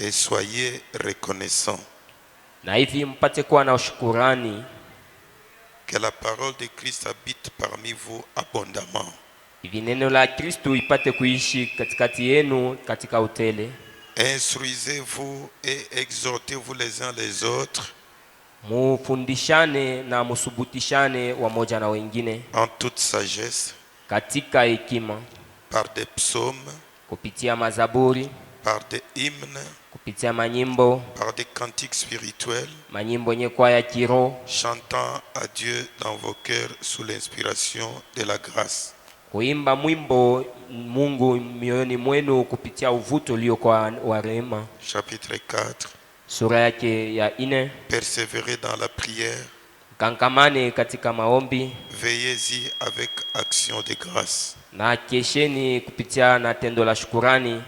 et soyez reconnaissants. Na hivi mpate kuwa na shukrani. Que la parole de Christ habite parmi vous abondamment. Hivi neno la Kristo ipate kuishi katikati yenu katika utele. Instruisez-vous et exhortez-vous les uns les autres Mufundishane na musubutishane wamoja na wengine en toute sagesse, katika hekima, par des psaumes, kupitia mazaburi, par des hymnes, kupitia manyimbo, par des cantiques spirituels, manyimbo yenye kwa ya kiroho, chantant à Dieu dans vos cœurs sous l'inspiration de la grâce. kuimba mwimbo Mungu mioyoni mwenu kupitia uvuto ulio kwa wa rehema. Chapitre 4. Sura yake ya 4. Persévérez dans la prière. Kankamane katika maombi. Veillez-y avec action de grâce. Na kesheni kupitia na tendo la shukurani.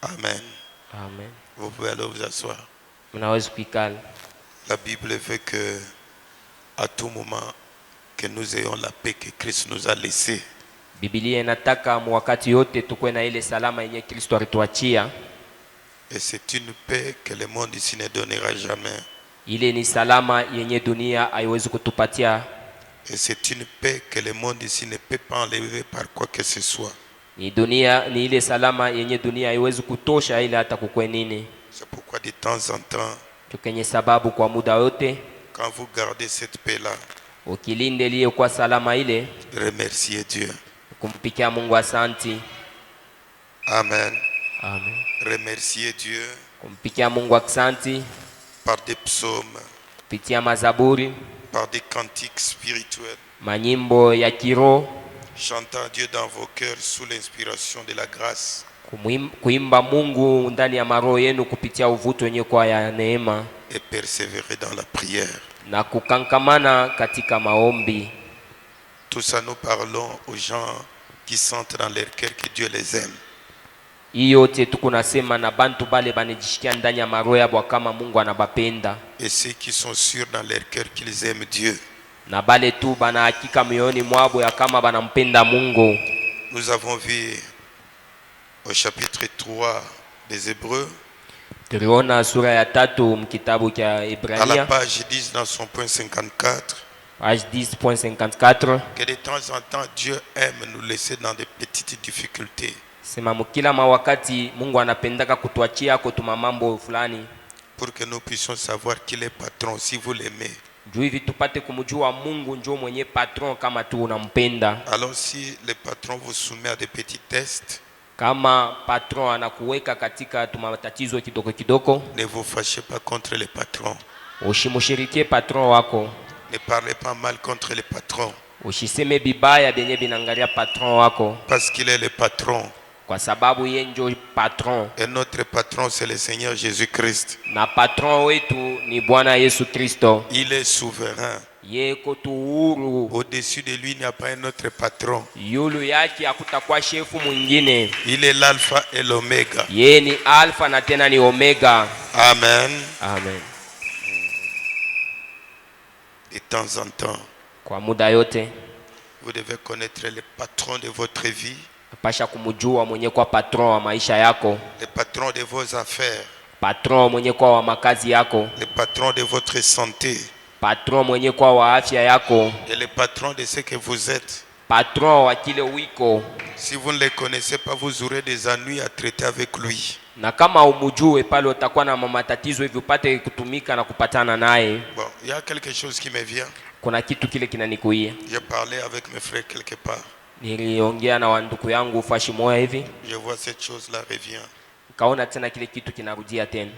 Amen. Amen. Vous pouvez aller vous asseoir. Mnaweza kuikala. La Bible veut que à tout moment que nous ayons la paix que Christ nous a laissée. Biblia inataka wakati yote tukue na ile salama yenye Kristo alituachia. Et c'est une paix que le monde ici ne donnera jamais. Ile ni salama yenye dunia haiwezi kutupatia. Et c'est une paix que le monde ici ne peut pas enlever par quoi que ce soit. Ni ile salama yenye dunia haiwezi kutosha ile hata kukwe nini. C'est pourquoi de temps en temps, tukenye sababu kwa muda wote, quand vous gardez cette paix-là, ukilinde liye kwa salama ile, remerciez Dieu. Kumpikia Mungu asanti. Amen. Amen. Remerciez Dieu. Kumpikia Mungu asanti. Par des psaumes. Kupitia mazaburi. Par des cantiques spirituels. Manyimbo ya kiroho. Chantant Dieu dans vos cœurs sous l'inspiration de la grâce. Kuimba Mungu ndani ya maroho yenu kupitia uvuto wenye kwa ya neema. Et persévérer dans la prière. Na kukankamana katika maombi. Tout ça nous parlons aux gens qui sentent dans leur cœur que Dieu les aime. Yote tukunasema na bantu bale banejishikia ndani ya maroho yabo kama Mungu anabapenda. Et ceux qui sont sûrs dans leur cœur qu'ils aiment Dieu. Na bale tu bana hakika moyoni mwabo ya kama banampenda Mungu. Nous avons vu au chapitre 3 des Hébreux. Tuliona sura ya 3 mkitabu cha Ibrania. À la page 10 dans son point 54. Page 10.54. Que de temps en temps Dieu aime nous laisser dans des petites difficultés. Sema mkila mawakati Mungu anapendaka kutuachia kutuma mambo fulani. Pour que nous puissions savoir qu'il est patron si vous l'aimez. Juu hivi tupate kumjua Mungu njoo mwenye patron kama tu unampenda. Alors si le patron vous soumet à des petits tests. Kama patron anakuweka katika tumatatizo kidogo kidogo. Ne vous fâchez pas contre le patron. Usimushirikie patron wako. Ne parlez pas mal contre le patron. Usiseme bibaya benye binangalia patron wako. Parce qu'il est le patron. Kwa sababu yeye ndio patron. Et notre patron c'est le Seigneur Jésus-Christ. Na patron wetu ni Bwana Yesu Kristo. Il est souverain. Yeko tu huru. Au-dessus de lui il n'y a pas un autre patron. Yulu yake hakutakuwa shefu mwingine. Il est l'alpha et l'oméga. Yeye ni alfa na tena ni omega. Amen. Amen. De temps en temps, kwa muda yote, vous devez connaître le patron de votre vie. Pasha kumjua mwenye kwa patron wa maisha yako. Le patron de vos affaires. Patron mwenye kwa wa makazi yako. Le patron de votre santé. Patron mwenye kwa wa afya yako. Et le patron de ce que vous êtes. Patron wa kile wiko. Si vous ne le connaissez pas, vous aurez des ennuis à traiter avec lui. Na kama umujue pale utakuwa na matatizo hivi upate kutumika na kupatana naye. Bon, il y a quelque chose qui me vient. Kuna kitu kile kinanikuia. J'ai parlé avec mes frères quelque part. Niliongea na wanduku yangu fashi moja hivi. Je vois cette chose là revient. Kaona tena kile kitu kinarudia tena.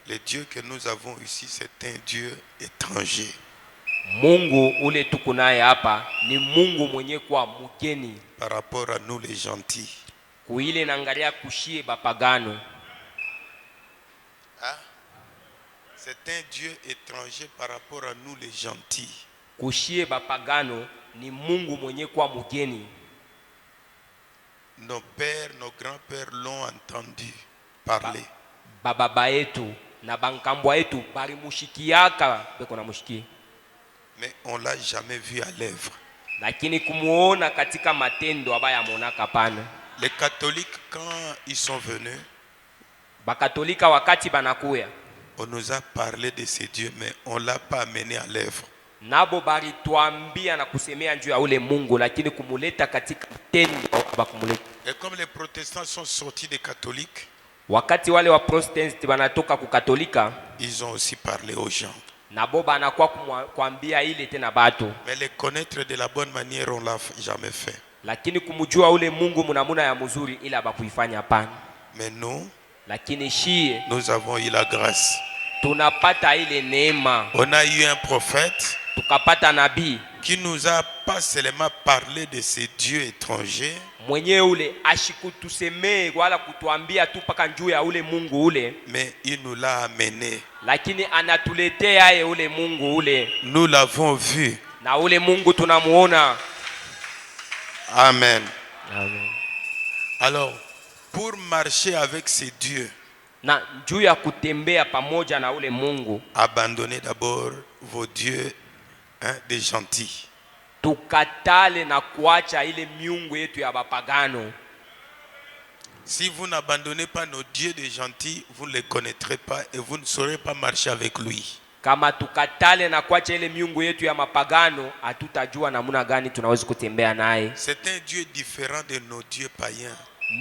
Le Dieu que nous avons ici, c'est un Dieu étranger. Mungu ule tuko naye hapa ni Mungu mwenye kwa mgeni par rapport à nous les gentils. Kuile naangalia kushie bapagano. Hein? C'est un Dieu étranger par rapport à nous les gentils. Kushie bapagano ni Mungu mwenye kwa mgeni. Nos pères, nos grands-pères l'ont entendu parler. Baba yetu na bankambwa yetu bari mushikiaka beko na mushiki. Mais on l'a jamais vu à l'œuvre. Lakini kumuona katika matendo abaya monaka pana. Les catholiques quand ils sont venus, Bakatolika wakati banakuya, on nous a parlé de ces dieux, mais on ne l'a pas amené à l'œuvre. nabo balituambia na kusemea juu ya ule Mungu, lakini kumuleta katika tendo bakumuleta. Et comme les protestants sont sortis des catholiques, Wakati wale wa Protestant banatoka kukatolika, ils ont aussi parlé aux gens. nabo banakuwa kuambia ile tena batu, Mais les connaître de la bonne manière, on ne l'a jamais fait. lakini kumjua ule Mungu munamuna ya mzuri ila bakuifanya hapana. Mais nous, Lakini shie nous avons eu la grâce. tunapata ile neema, On a eu un prophète tukapata nabii qui nous a pas seulement parlé de ces dieux étrangers, mwenye ule ashikutusemee wala kutuambia tu paka njuu ya ule Mungu ule, mais il nous l'a amené. lakini anatuletea ye ule Mungu ule, Nous l'avons vu. na ule Mungu tunamuona. Amen. Amen. Alors, pour marcher avec ces dieux, Na njuu ya kutembea pamoja na ule Mungu, abandonnez d'abord vos dieux des gentils. tukatale na kuacha ile miungu yetu ya bapagano. Si vous n'abandonnez pas nos dieux des gentils, vous ne les connaîtrez pas et vous ne saurez pas marcher avec lui. Kama tukatale na kuacha ile miungu yetu ya mapagano, hatutajua namna gani tunaweza kutembea naye. C'est un Dieu différent de nos dieux païens.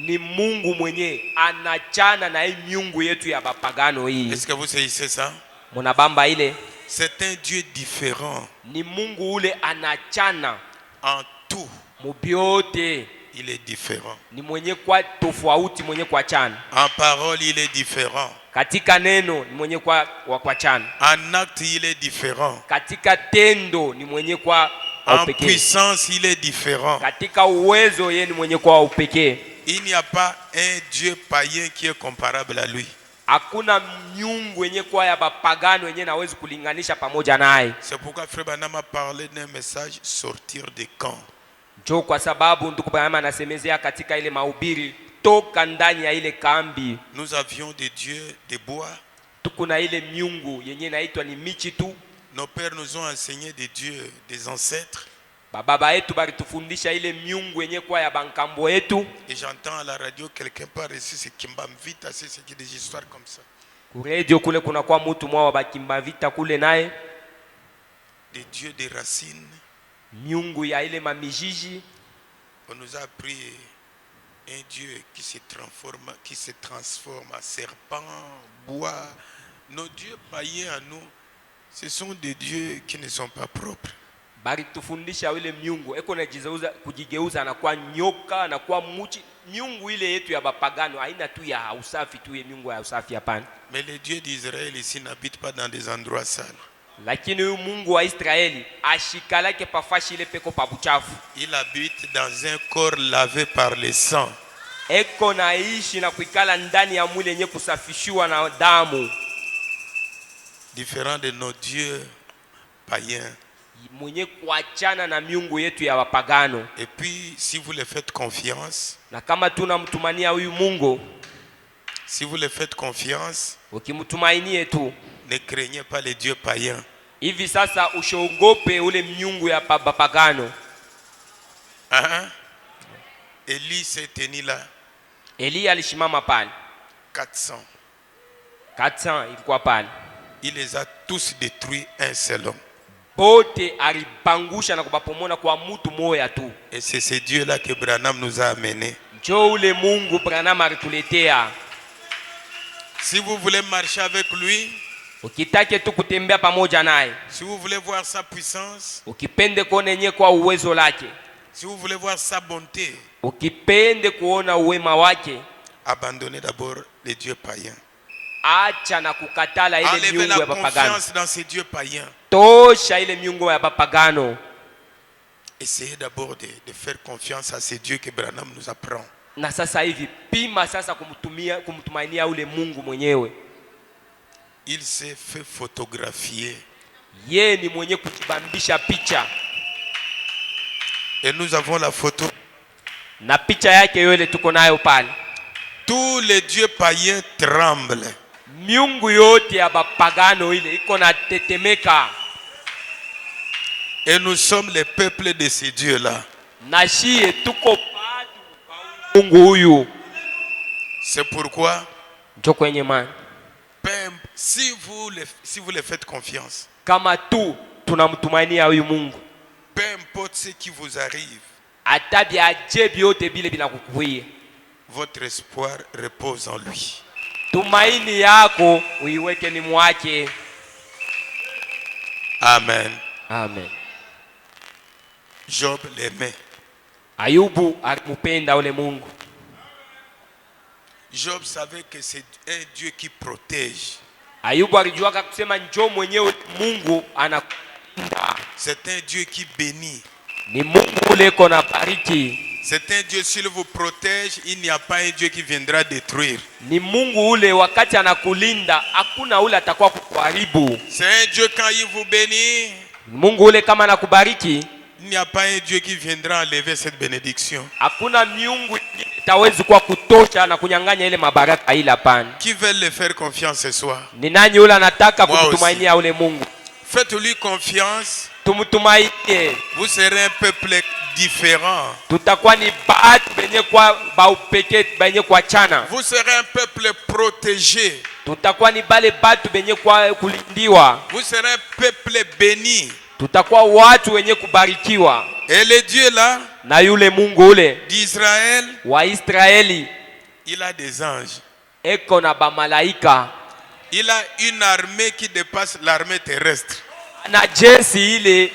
Ni Mungu mwenye anachana na hii miungu yetu ya bapagano hii. Est-ce que vous saisissez ça? Munabamba ile? C'est un Dieu différent. Ni Mungu ule anachana En tout, mubyote. il est différent. Ni mwenye kwa tofauti, mwenye kwa chana. En parole, il est différent. Katika neno ni mwenye kwa chana. En acte, il est différent. Katika tendo ni mwenye kwa En upekee. puissance, il est différent. Katika uwezo yeye ni mwenye kwa upekee. Il n'y a pas un Dieu païen qui est comparable à lui. Hakuna miungu yenye kwa ya bapagano yenye naweza kulinganisha pamoja naye. C'est pourquoi Frère Branham a parlé d'un message sortir des camps. Jo, kwa sababu ndugu Branham anasemezea katika ile mahubiri, toka ndani ya ile kambi. Nous avions des dieux de bois. Tukuna ile miungu yenye inaitwa ni michi tu. Nos pères nous ont enseigné des dieux, des ancêtres. Baba yetu balitufundisha ile miungu yenye kwa ya bankambo yetu. Et j'entends à la radio quelqu'un part ici, c'est Kimbamvita, c'est qui des histoires comme ça. Kuredio kule kuna kwa mtu mwa wa bakimba vita kule naye. Des dieux des racines. Miungu ya ile mamijiji. On nous a appris un Dieu qui se transforme en serpent, bois. Nos dieux païens à nous, ce sont des dieux qui ne sont pas propres. Bari tufundisha ile miungu eko na kujigeuza na kwa nyoka na kwa muchi. Miungu ile yetu ya bapagano haina tu ya usafi tu, ya miungu ya usafi hapana. Mais les dieux d'Israël ici n'habitent pas dans des endroits sales. Lakini huyu Mungu wa Israeli ashikalake pafashi ile peko pa buchafu. Il habite dans un corps lavé par le sang. Eko naishi na kuikala ndani ya mwili yenye kusafishiwa na damu. Différent de nos dieux païens. Mwenye kuachana na miungu yetu ya wapagano. Et puis, si vous le faites confiance, Na kama tunamtumania huyu Mungu, si vous le faites confiance, ukimtumainie tu, ne craignez pas les dieux païens. hivi sasa ushogope ule miungu ya bapagano. Élie s'est tenu là. Elia alishimama pale. 400. Ilikuwa pale. Il les a tous détruits un seul homme. Bote alipangusha na kubapomona kwa mtu moya tu. Et c'est ce Dieu-là que Branham nous a amenés. Njoo ule Mungu Branham alituletea. Si vous voulez marcher avec lui, Ukitake tu kutembea pamoja naye, si vous voulez voir sa puissance, ukipende kuona yenye kwa uwezo lake, si vous voulez voir sa bonté, ukipende kuona uwema wake, abandonnez d'abord les dieux païens. acha na kukatala ile Enlevez miungu la ya bapagano. confiance dans ces dieux païens. Tosha ile miungu ya bapagano. Essayez d'abord de faire confiance à ces dieux que Branham nous apprend. Na sasa hivi pima sasa kumtumainia ule Mungu mwenyewe. Il s'est fait photographier. Yeye ni mwenye kujibambisha picha. Et nous avons la photo. Na picha yake yole tuko nayo pale. Tous les dieux païens tremblent. Miungu yote ya bapagano ile iko na tetemeka. Et nous sommes les peuples de ces dieux-là. Na shie tuko Mungu huyu. C'est pourquoi Njoo kwenye imani. Si vous le faites confiance, Kama tu tunamtumainia huyu Mungu, peu importe ce qui vous arrive, hata byaje byote bile binakukuia, votre espoir repose en lui. tumaini yako uiweke ni mwake. Amen. Amen. Job l'aimait. Ayubu alimupenda ule Mungu. Job savait que c'est un Dieu qui protège. Ayubu alijua kusema njoo mwenyewe Mungu anakulinda. C'est un Dieu qui bénit. Ni Mungu ule kona bariki. C'est un Dieu, s'il vous protège, il n'y a pas un Dieu qui viendra détruire. Ni Mungu ule wakati anakulinda hakuna ule atakuwa kukuharibu. C'est un Dieu quand il vous bénit. Mungu ule kama anakubariki, Il n'y a pas un Dieu qui viendra enlever cette bénédiction. hakuna miungu itawezi kuwa kutosha na kunyang'anya ile mabaraka ile, hapana. Qui veut le faire confiance ce soir? Ni nani ule anataka Moi kumtumainia ule Mungu? Faites-lui confiance. Tumtumainie. Vous serez un peuple différent. Tutakuwa ni batu benye kwa baupeke benye kwa chana. Vous serez un peuple protégé. Tutakuwa ni bale batu benye kwa kulindiwa. Vous serez un peuple béni. Tutakuwa watu wenye kubarikiwa. Et le Dieu là, Na yule Mungu ule d'Israël, wa Israeli il a des anges. eko na bamalaika. Il a une armée qui dépasse l'armée terrestre. Na jeshi ile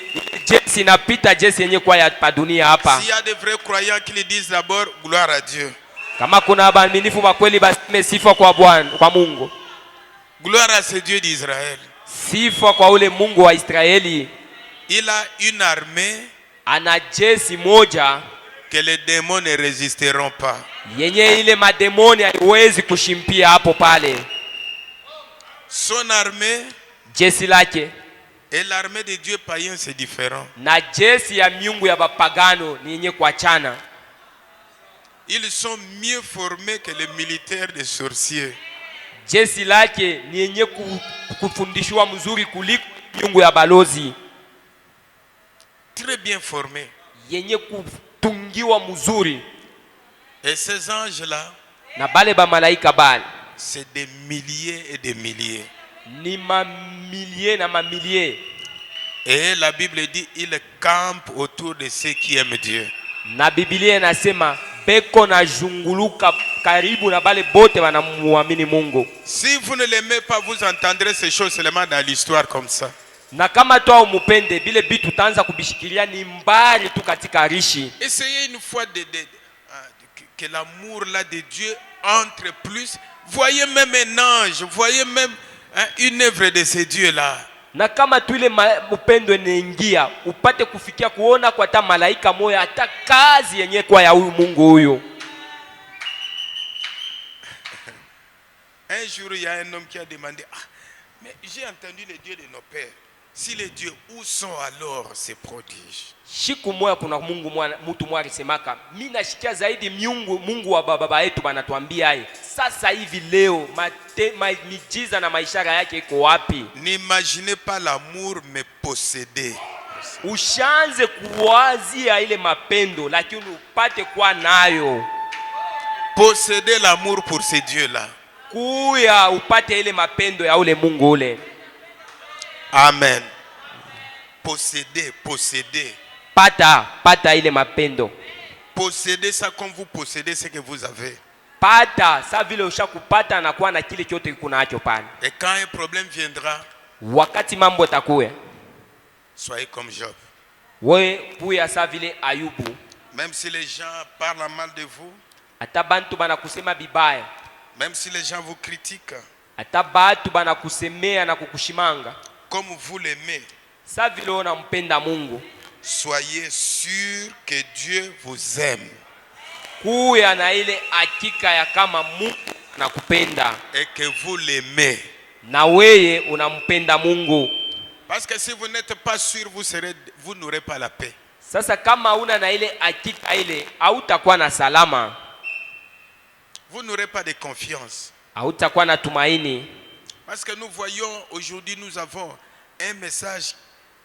jeshi inapita jeshi yenye kwa ya dunia hapa. S'il y a des vrais croyants qui le disent d'abord, gloire à Dieu. Kama kuna waaminifu wa kweli baseme sifa kwa Bwana, kwa Mungu. Gloire à ce Dieu d'Israël. Sifa kwa ule Mungu wa Israeli. Il a une armée Ana jeshi moja que les démons ne résisteront pas. yenye ile mademoni haiwezi kushimpia hapo pale. Son armée Jeshi lake et l'armée de Dieu païen, c'est différent. na jeshi ya miungu ya bapagano ni yenye kuachana. Ils sont mieux formés que les militaires des sorciers. Jeshi lake ni yenye kufundishwa mzuri kuliko miungu ya balozi. Très bien formés. Yenye kutungiwa mzuri. Et ces anges-là, Na bale ba malaika bale c'est des milliers et des milliers. ni mamilie na mamilie. Et la Bible dit, ils campent autour de ceux qui aiment Dieu. Na Biblia inasema beko na junguluka karibu na bale bote wanamuamini Mungu. Si vous ne l'aimez pas, vous entendrez ces choses seulement dans l'histoire comme ça. Na kama tu umupende bile bitu utaanza kubishikilia ni mbali tu katika rishi. Essayez une fois que l'amour là de Dieu entre plus. Voyez même un ange, voyez même une œuvre de ce Dieu là. Na kama tu ile upendo inaingia upate kufikia kuona kwa hata malaika moja hata kazi yenye kwa ya huyu Mungu huyu. Un jour il y a un homme qui a demandé, mais j'ai entendu les dieux de nos pères. Si les dieux, où sont alors ces prodiges? Siku moja kuna Mungu mtu mmoja alisemaka, mimi nashikia zaidi Mungu wa baba yetu banatuambia hai. Sasa hivi leo miujiza na maishara yake iko wapi? N'imaginez pas l'amour me posséder. Ushanze kuwazia ile mapendo lakini upate kwa nayo. Posséder l'amour pour ces dieux-là. Kuya upate ile mapendo ya ule Mungu ule. Amen. Posséder. Pata ile mapendo. Posséder ça comme vous possédez ce que vous avez. Pata sa vile ushakupata na kuwa na kile chote kunacho pale. Et quand un problème viendra, wakati mambo takuya, soyez comme Job. wewe kuya sa vile Ayubu. Même si les gens parlent mal de vous, Hata bantu banakusema bibaya, même si les gens vous critiquent, hata batu banakusemea na kukushimanga, comme vous l'aimez, sa vile unampenda Mungu, soyez sûr que Dieu vous aime kuya na ile hakika ya kama Mungu anakupenda et que vous l'aimez. na weye unampenda Mungu. Parce que si vous n'êtes pas sûr, vous n'aurez pas la paix. Sasa kama una na ile hakika ile, hautakuwa na salama, Vous n'aurez pas de confiance. hautakuwa na tumaini. Parce que nous voyons aujourd'hui, nous avons un message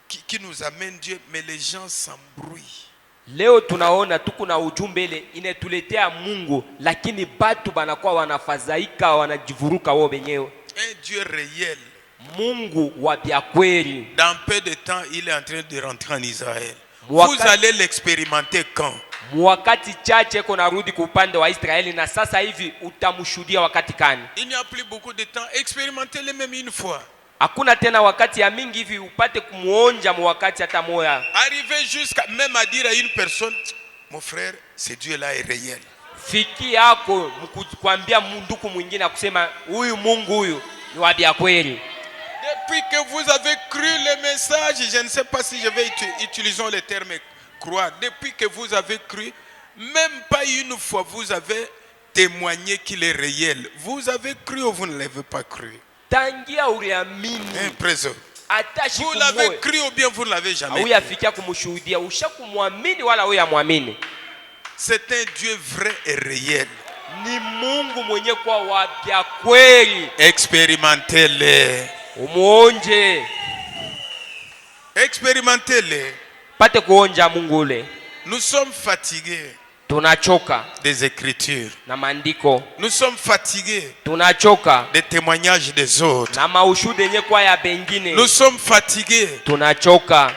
qui nous amène Dieu, mais les gens s'embrouillent. Leo tunaona tuko na ujumbe ile inetuletea Mungu, lakini batu banakuwa wanafadhaika, wanajivuruka wao wenyewe. Un Dieu réel. Mungu wa bya kweli. Dans peu de temps, il est en train de rentrer en Israël. Vous allez l'expérimenter quand? Wakati chache kuna rudi kwa upande wa Israeli, na sasa hivi utamshuhudia wakati kani. Il n'y a plus beaucoup de temps. Expérimentez-le même une fois. Hakuna tena wakati ya mingi hivi upate kumuonja wakati hata moya. Arrivez jusqu'à même à dire à une personne, mon frère, ce Dieu-là est réel. Fiki yako mkuambia munduku mwingine akusema huyu Mungu huyu ni wa bya kweli. Depuis que vous avez cru le message, je ne sais pas si je vais utiliser le terme croire. Depuis que vous avez cru, même pas une fois vous avez témoigné qu'il est réel. Vous avez cru ou vous ne l'avez pas cru? Tangia uliamini. Vous l'avez cru ou bien vous ne l'avez jamais cru? C'est un Dieu vrai et réel. Ni Mungu mwenye kwa wa bya kweli. Expérimentez-le. Umuonje. Expérimentez-le. Pate kuonja Mungu ule. Nous sommes fatigués. Tunachoka des écritures. Na maandiko. Nous sommes fatigués. Tunachoka des témoignages des autres. Na maushuhuda yenye kwa ya bengine. Nous sommes fatigués. Tunachoka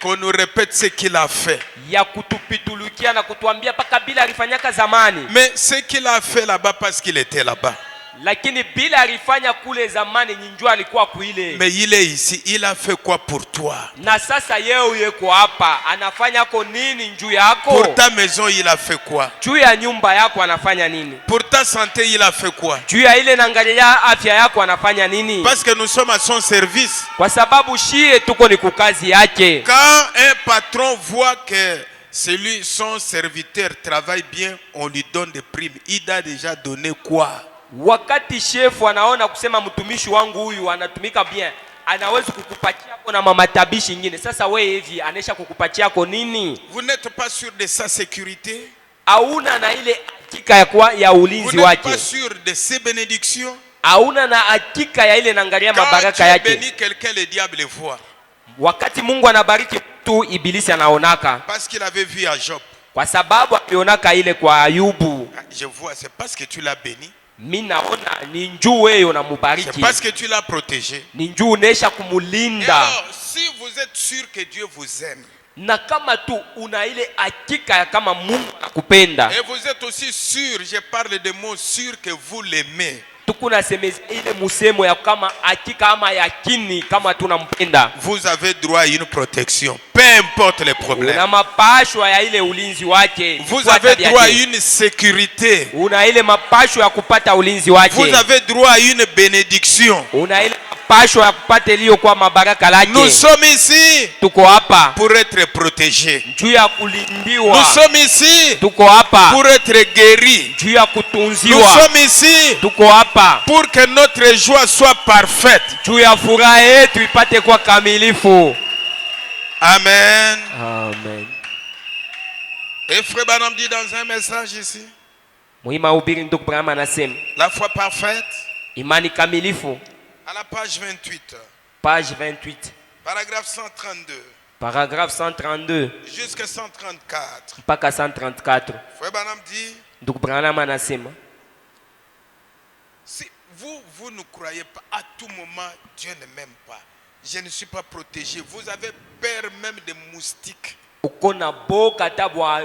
qu'on nous répète ce qu'il a fait. Ya kutupitulukia na kutuambia paka bila alifanyaka zamani. Mais ce qu'il a fait là-bas parce qu'il était là-bas. Lakini bila alifanya kule zamani njoo alikuwa kuile. Mais il est ici, il a fait quoi pour toi? Na sasa yeye yuko hapa, anafanya ko nini njoo yako? Pour ta maison il a fait quoi? Juu ya nyumba yako anafanya nini? Pour ta santé il a fait quoi? Juu ya ile naangalia afya yako anafanya nini? Parce que nous sommes à son service. Kwa sababu shie tuko ni kukazi yake. Quand un patron voit que son serviteur travaille bien, on lui donne des primes. Il a déjà donné quoi? Wakati shefu anaona kusema mtumishi wangu huyu anatumika bien, anaweza kukupatia na mamatabishi nyingine. Sasa wewe hivi anesha kukupatia ko nini? Vous n'êtes pas sûr de sa sécurité? Hauna na ile hakika ya ulinzi wake. Vous n'êtes pas sûr de ses bénédictions? Hauna na hakika ya ile naangalia mabaraka yake. Quand tu bénis quelqu'un, le diable le voit. Wakati Mungu anabariki mtu, ibilisi anaonaka. Parce qu'il avait vu à Job. Kwa sababu alionaka ile kwa Ayubu. Je vois, c'est parce que tu l'as béni. Minaona ni njuu wewe unamubariki. C'est parce que tu l'as protégé. Ni njuu unesha kumulinda. Alors, si vous êtes sûr que Dieu vous aime. Na kama tu una ile hakika kama Mungu anakupenda. Et vous êtes aussi sûr, je parle de mots sûr que vous l'aimez. Tukuna semezi ile musemo ya kama hakika ama yakini kama tunampenda. Vous avez droit à une protection, peu importe les problèmes. Una mapashwa ya ile ulinzi wake. Vous avez droit à une sécurité. Una ile mapashwa ya kupata ulinzi wake. Vous avez droit à une bénédiction. Una ile mapashwa ya kupata iliyo kwa mabaraka lake. Nous sommes ici tuko hapa pour être protégés. Juu ya kulindiwa. Nous sommes ici tuko hapa pour être guéris. Juu ya kutunziwa. Nous sommes ici tuko hapa pour que notre joie soit parfaite. Juu ya furaha yetu ipate kwa kamilifu. Amen. Amen. Et Frère Branham dit dans un message ici. Muhima ubiri ndugu Branham anasema. La foi parfaite. Imani kamilifu. À la page 28. Page 28. Paragraphe 132. Paragraphe 132. Jusqu'à 134. Mpaka 134. Frère Branham dit. Ndugu Branham anasema. Si vous ne croyez pas, à tout moment, Dieu ne m'aime pas. Je ne suis pas protégé. Vous avez peur même des moustiques. Ukona boka tabwa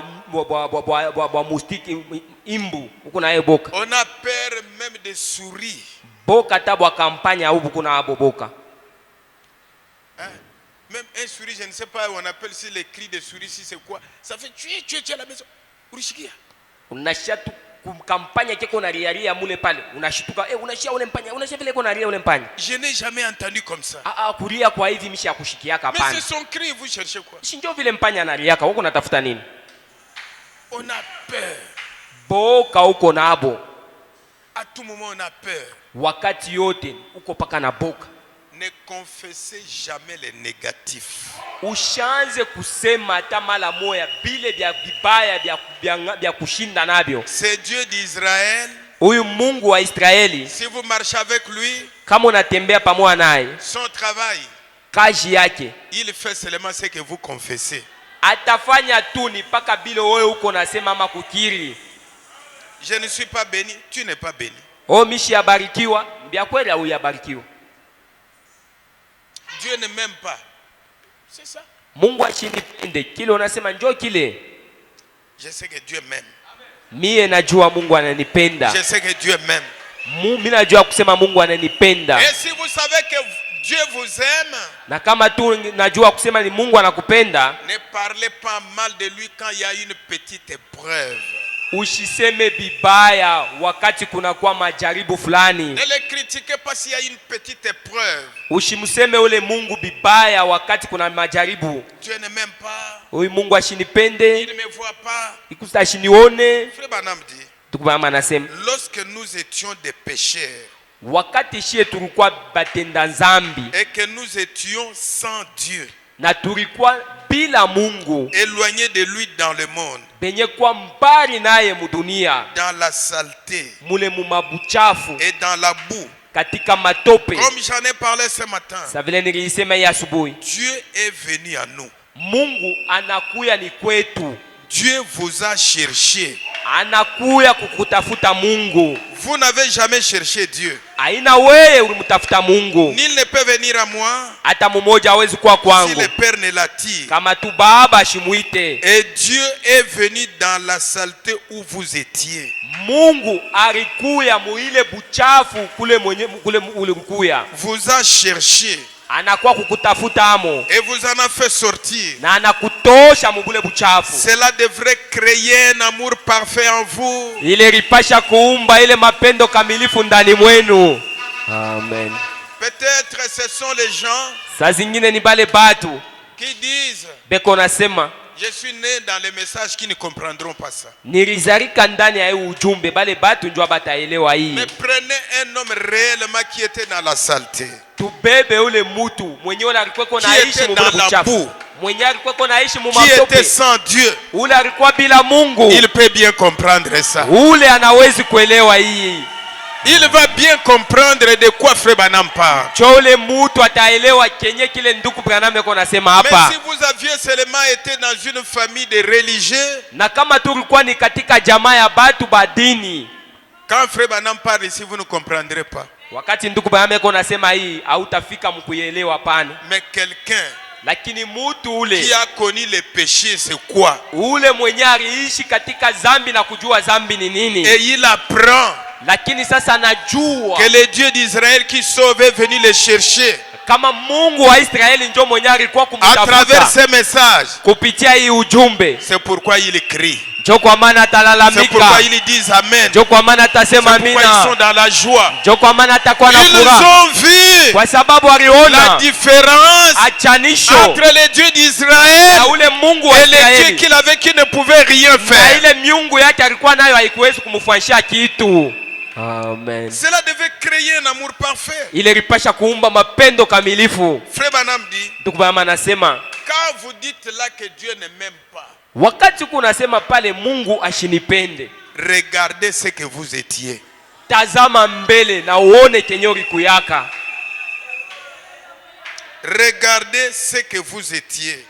moustiki imbu. Ukona ye boka. On a peur même des souris. Boka tabwa campagne au bukuna aboboka. Même un souris, je ne sais pas, on appelle si les cris de souris, si c'est quoi. Ça fait tuer à la maison. Urishikia. Unashatu kampanya kiko na riaria mule pale. Unashituka, unashia ule mpanya, unashia vile kuna ria ule mpanya. Je n'ai jamais entendu comme ça. Kulia kwa hivi misha kushikiaka hapana. Mais c'est son cri, vous cherchez quoi? Si ndio vile mpanya anariaka, huko unatafuta nini? On a peur. Boka uko nabo. À tout moment on a peur. Wakati yote uko paka na boka. Ne confessez jamais les négatifs. Ushanze kusema hata mara moja bile vya vibaya vya kushinda navyo. C'est Dieu d'Israël. Huyu Mungu wa Israeli. Si vous marchez avec lui, kama unatembea pamoja naye, son travail, kazi yake, il fait seulement ce que vous confessez. atafanya tu ni paka bila wewe uko nasema ama kukiri. Je ne suis pas béni, tu n'es pas béni. Oh, mishi yabarikiwa, mbia kweli au yabarikiwa. Dieu ne m'aime pas. C'est ça. Mungu ashinipende, kile unasema njoo kile. Je sais que Dieu m'aime. Mie najua Mungu ananipenda. Je sais que Dieu m'aime. Mimi najua kusema Mungu ananipenda. Et si vous savez que Dieu vous aime, na kama tu najua kusema ni Mungu anakupenda, ne parlez pas mal de lui quand il y a une petite épreuve. Usiseme bibaya wakati kuna kwa majaribu fulani. Ne le critiquez pas s'il y a une petite épreuve. Usimseme ule Mungu bibaya wakati kuna majaribu. Dieu ne m'aime pas. Huyu Mungu ashinipende. Il ne me voit pas. Ikusta ashinione. Frère Branham dit, tukubama anasema, lorsque nous étions des pécheurs, wakati shie tulikuwa batenda zambi, et que nous étions sans Dieu, na tulikuwa bila Mungu, éloignés de lui dans le monde, benye kwa mbali naye mudunia, dans la saleté mule mumabuchafu et dans la boue, katika matope. comme j'en ai parlé ce matin, Sa vile nilisema hii asubuhi, Dieu est venu à nous. Mungu anakuya ni kwetu. Dieu vous a cherché. Anakuya kukutafuta Mungu. Vous n'avez jamais cherché Dieu. Aina wewe ulimtafuta Mungu. Nul ne peut venir à moi hata mmoja hawezi kuwa kwangu si le Père ne l'attire. kama tu Baba ashimuite. Et Dieu est venu dans la saleté où vous étiez. Mungu alikuya muile buchafu kule ulikuya. Vous a cherché. Anakuwa kukutafuta amo. Et vous en a fait sortir. Na anakutosha mubule buchafu. Cela devrait créer un amour parfait en vous. Ile ripasha kuumba ile mapendo kamilifu ndani mwenu. Amen. Peut-être ce sont les gens saa zingine ni bale batu qui disent, beko nasema, je suis né dans les messages qui ne comprendront pas ça. Nilizarika ndani ya ujumbe, bale batu njua bataelewa hii. Mais prenez un homme réellement qui était dans la saleté. Tubebe ule mutu mwenye alikuwa naishi dans la boue, mwenye alikuwa naishi mu qui matope, était sans Dieu. ule alikuwa bila Mungu. Il peut bien comprendre ça. Ule anawezi kuelewa hii. Il va bien comprendre de quoi Frère Branham parle. Chole mutu ataelewa kenye kile ndugu Branham yako nasema hapa. Mais si vous aviez seulement été dans une famille de religieux, na kama tulikuwa ni katika jamaa ya batu badini, quand Frère Branham parle ici, vous ne comprendrez pas. wakati ndugu Branham yako nasema hii hautafika mkuelewa pana. Mais quelqu'un lakini mutu ule qui a connu le péché, c'est quoi? Ule mwenye aliishi katika zambi na kujua zambi ni nini. Et il apprend lakini sasa najua que le Dieu d'Israël qui sauve est venu le chercher. Kama Mungu wa Israeli ndio mwenye alikuwa kumtafuta. À travers ces messages. Kupitia hii ujumbe. C'est pourquoi il crie. Ndio kwa maana atalalamika. C'est pourquoi ils disent amen. Ndio kwa maana atasema amina. C'est pourquoi ils sont dans la joie. Ndio kwa maana atakuwa na furaha. Ils ont vu. Kwa sababu waliona la différence entre le Dieu d'Israël na ule Mungu wa et Israeli. le Dieu qu'il avait qui ne pouvait rien faire. Na ile miungu yake alikuwa nayo haikuwezi kumfanyia kitu. Amen. Cela devait créer un amour parfait. Ile ripasha kuumba mapendo kamilifu. Frère Branham dit, Tukubama anasema, quand vous dites là que Dieu ne m'aime pas, wakati kunasema pale Mungu ashinipende, regardez ce que vous étiez. Tazama mbele na uone kenyo rikuyaka. Regardez ce que vous étiez.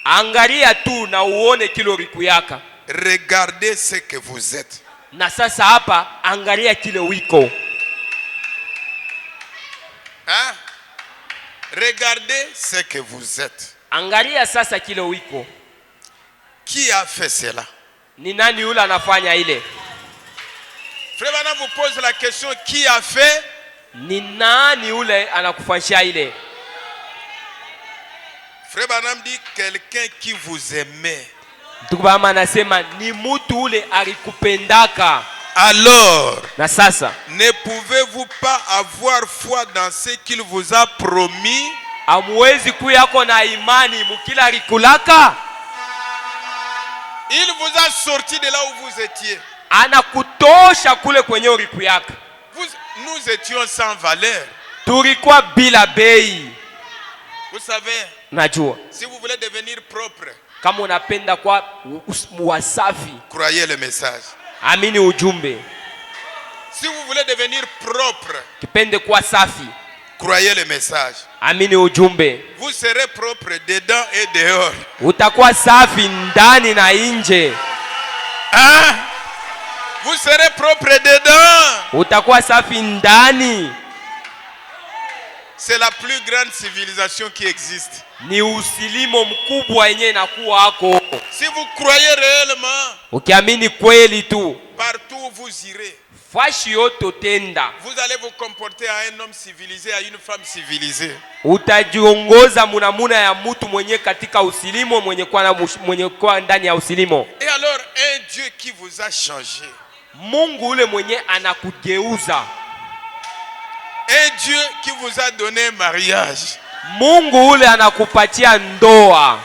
Angalia tu na uone kilo rikuyaka. Regardez ce que vous êtes. Na sasa hapa angalia kile wiko. Hein? Regardez ce que vous êtes. Angalia sasa kile wiko. Qui a fait cela? Ni nani yule anafanya ile? Frère Branham vous pose la question, qui a fait? Ni nani yule anakufanyia ile? Frère Branham dit quelqu'un qui vous aimait. Tukubama anasema ni mutu ule alikupendaka. Alors, na sasa ne pouvez-vous pas avoir foi dans ce qu'il vous a promis? Amwezi kuyako na imani mukila alikulaka? Il vous a sorti de là où vous étiez. Anakutosha kule kwenye ulikuyaka. Nous étions sans valeur. Tulikuwa bila bei. Vous savez, najua si vous voulez devenir propre, kama unapenda kwa wasafi, croyez le message. amini ujumbe. Si vous voulez devenir propre, kipende kwa safi, Croyez le message. Amini ujumbe. Vous serez propre dedans et dehors. Utakuwa safi ndani na nje. Hein? Vous serez propre dedans. Utakuwa safi ndani. C'est la plus grande civilisation qui existe. Ni usilimo mkubwa yenye inakuwa hako. Si vous croyez réellement, ukiamini kweli tu, partout où vous irez, fashi yote tenda, vous allez vous comporter à un homme civilisé, à une femme civilisée. Utajiongoza munamuna ya mtu mwenye katika usilimo, mwenye kwa ndani ya usilimo. Et alors un Dieu qui vous a changé. Mungu ule mwenye anakugeuza. Un Dieu qui vous a donné mariage. Mungu ule anakupatia ndoa.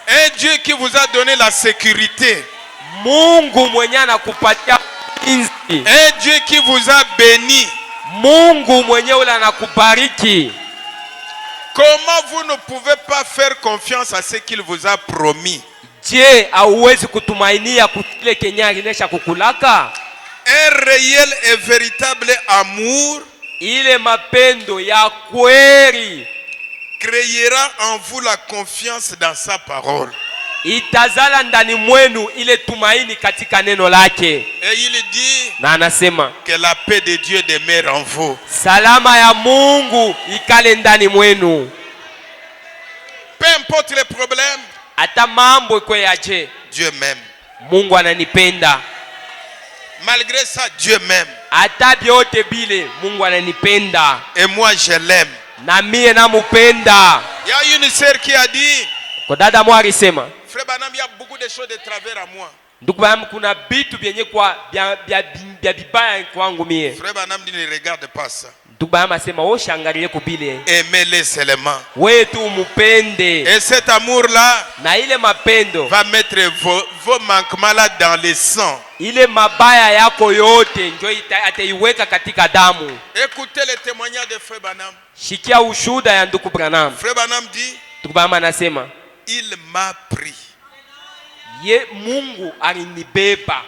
Un Dieu qui vous a donné la sécurité. Mungu mwenye anakupatia inzi. Un Dieu qui vous a béni. Mungu mwenye ule anakubariki. Comment vous ne pouvez pas faire confiance à ce qu'il vous a promis? Je, hauwezi kutumainia kile kenye alinesha kukulaka? Un réel et véritable amour, ile mapendo ya kweli, créera en vous la confiance dans sa parole. Itazala ndani mwenu ile tumaini katika neno lake. Et il dit, na anasema que la paix de Dieu demeure en vous. Salama ya Mungu ikale ndani mwenu. Peu importe les problèmes, ata mambo iko yaje, Dieu m'aime. Mungu ananipenda. Malgré ça, Dieu m'aime. Ata byote bile Mungu ananipenda. Et moi je l'aime. Na mie namupenda. Il y a une sœur qui a dit, kwa dada mwa alisema, Frère Branham, il y a beaucoup de choses de travers à moi. Ndugu Branham, kuna vitu vyenye kwa vya vibaya kwangu mie. Frère Branham dit, ne regarde pas ça. Ndugu Branham asema ushangalie kubile. Aimez-les seulement. Wewe tu umupende. Et cet amour-là na ile mapendo va mettre vos manquements là dans le sang. Ile mabaya yako yote ndio ataiweka katika damu. Écoutez le témoignage de Frère Branham. Shikia ushuhuda ya ndugu Branham. Frère Branham dit, ndugu Branham anasema, il m'a pris. Mungu alinibeba.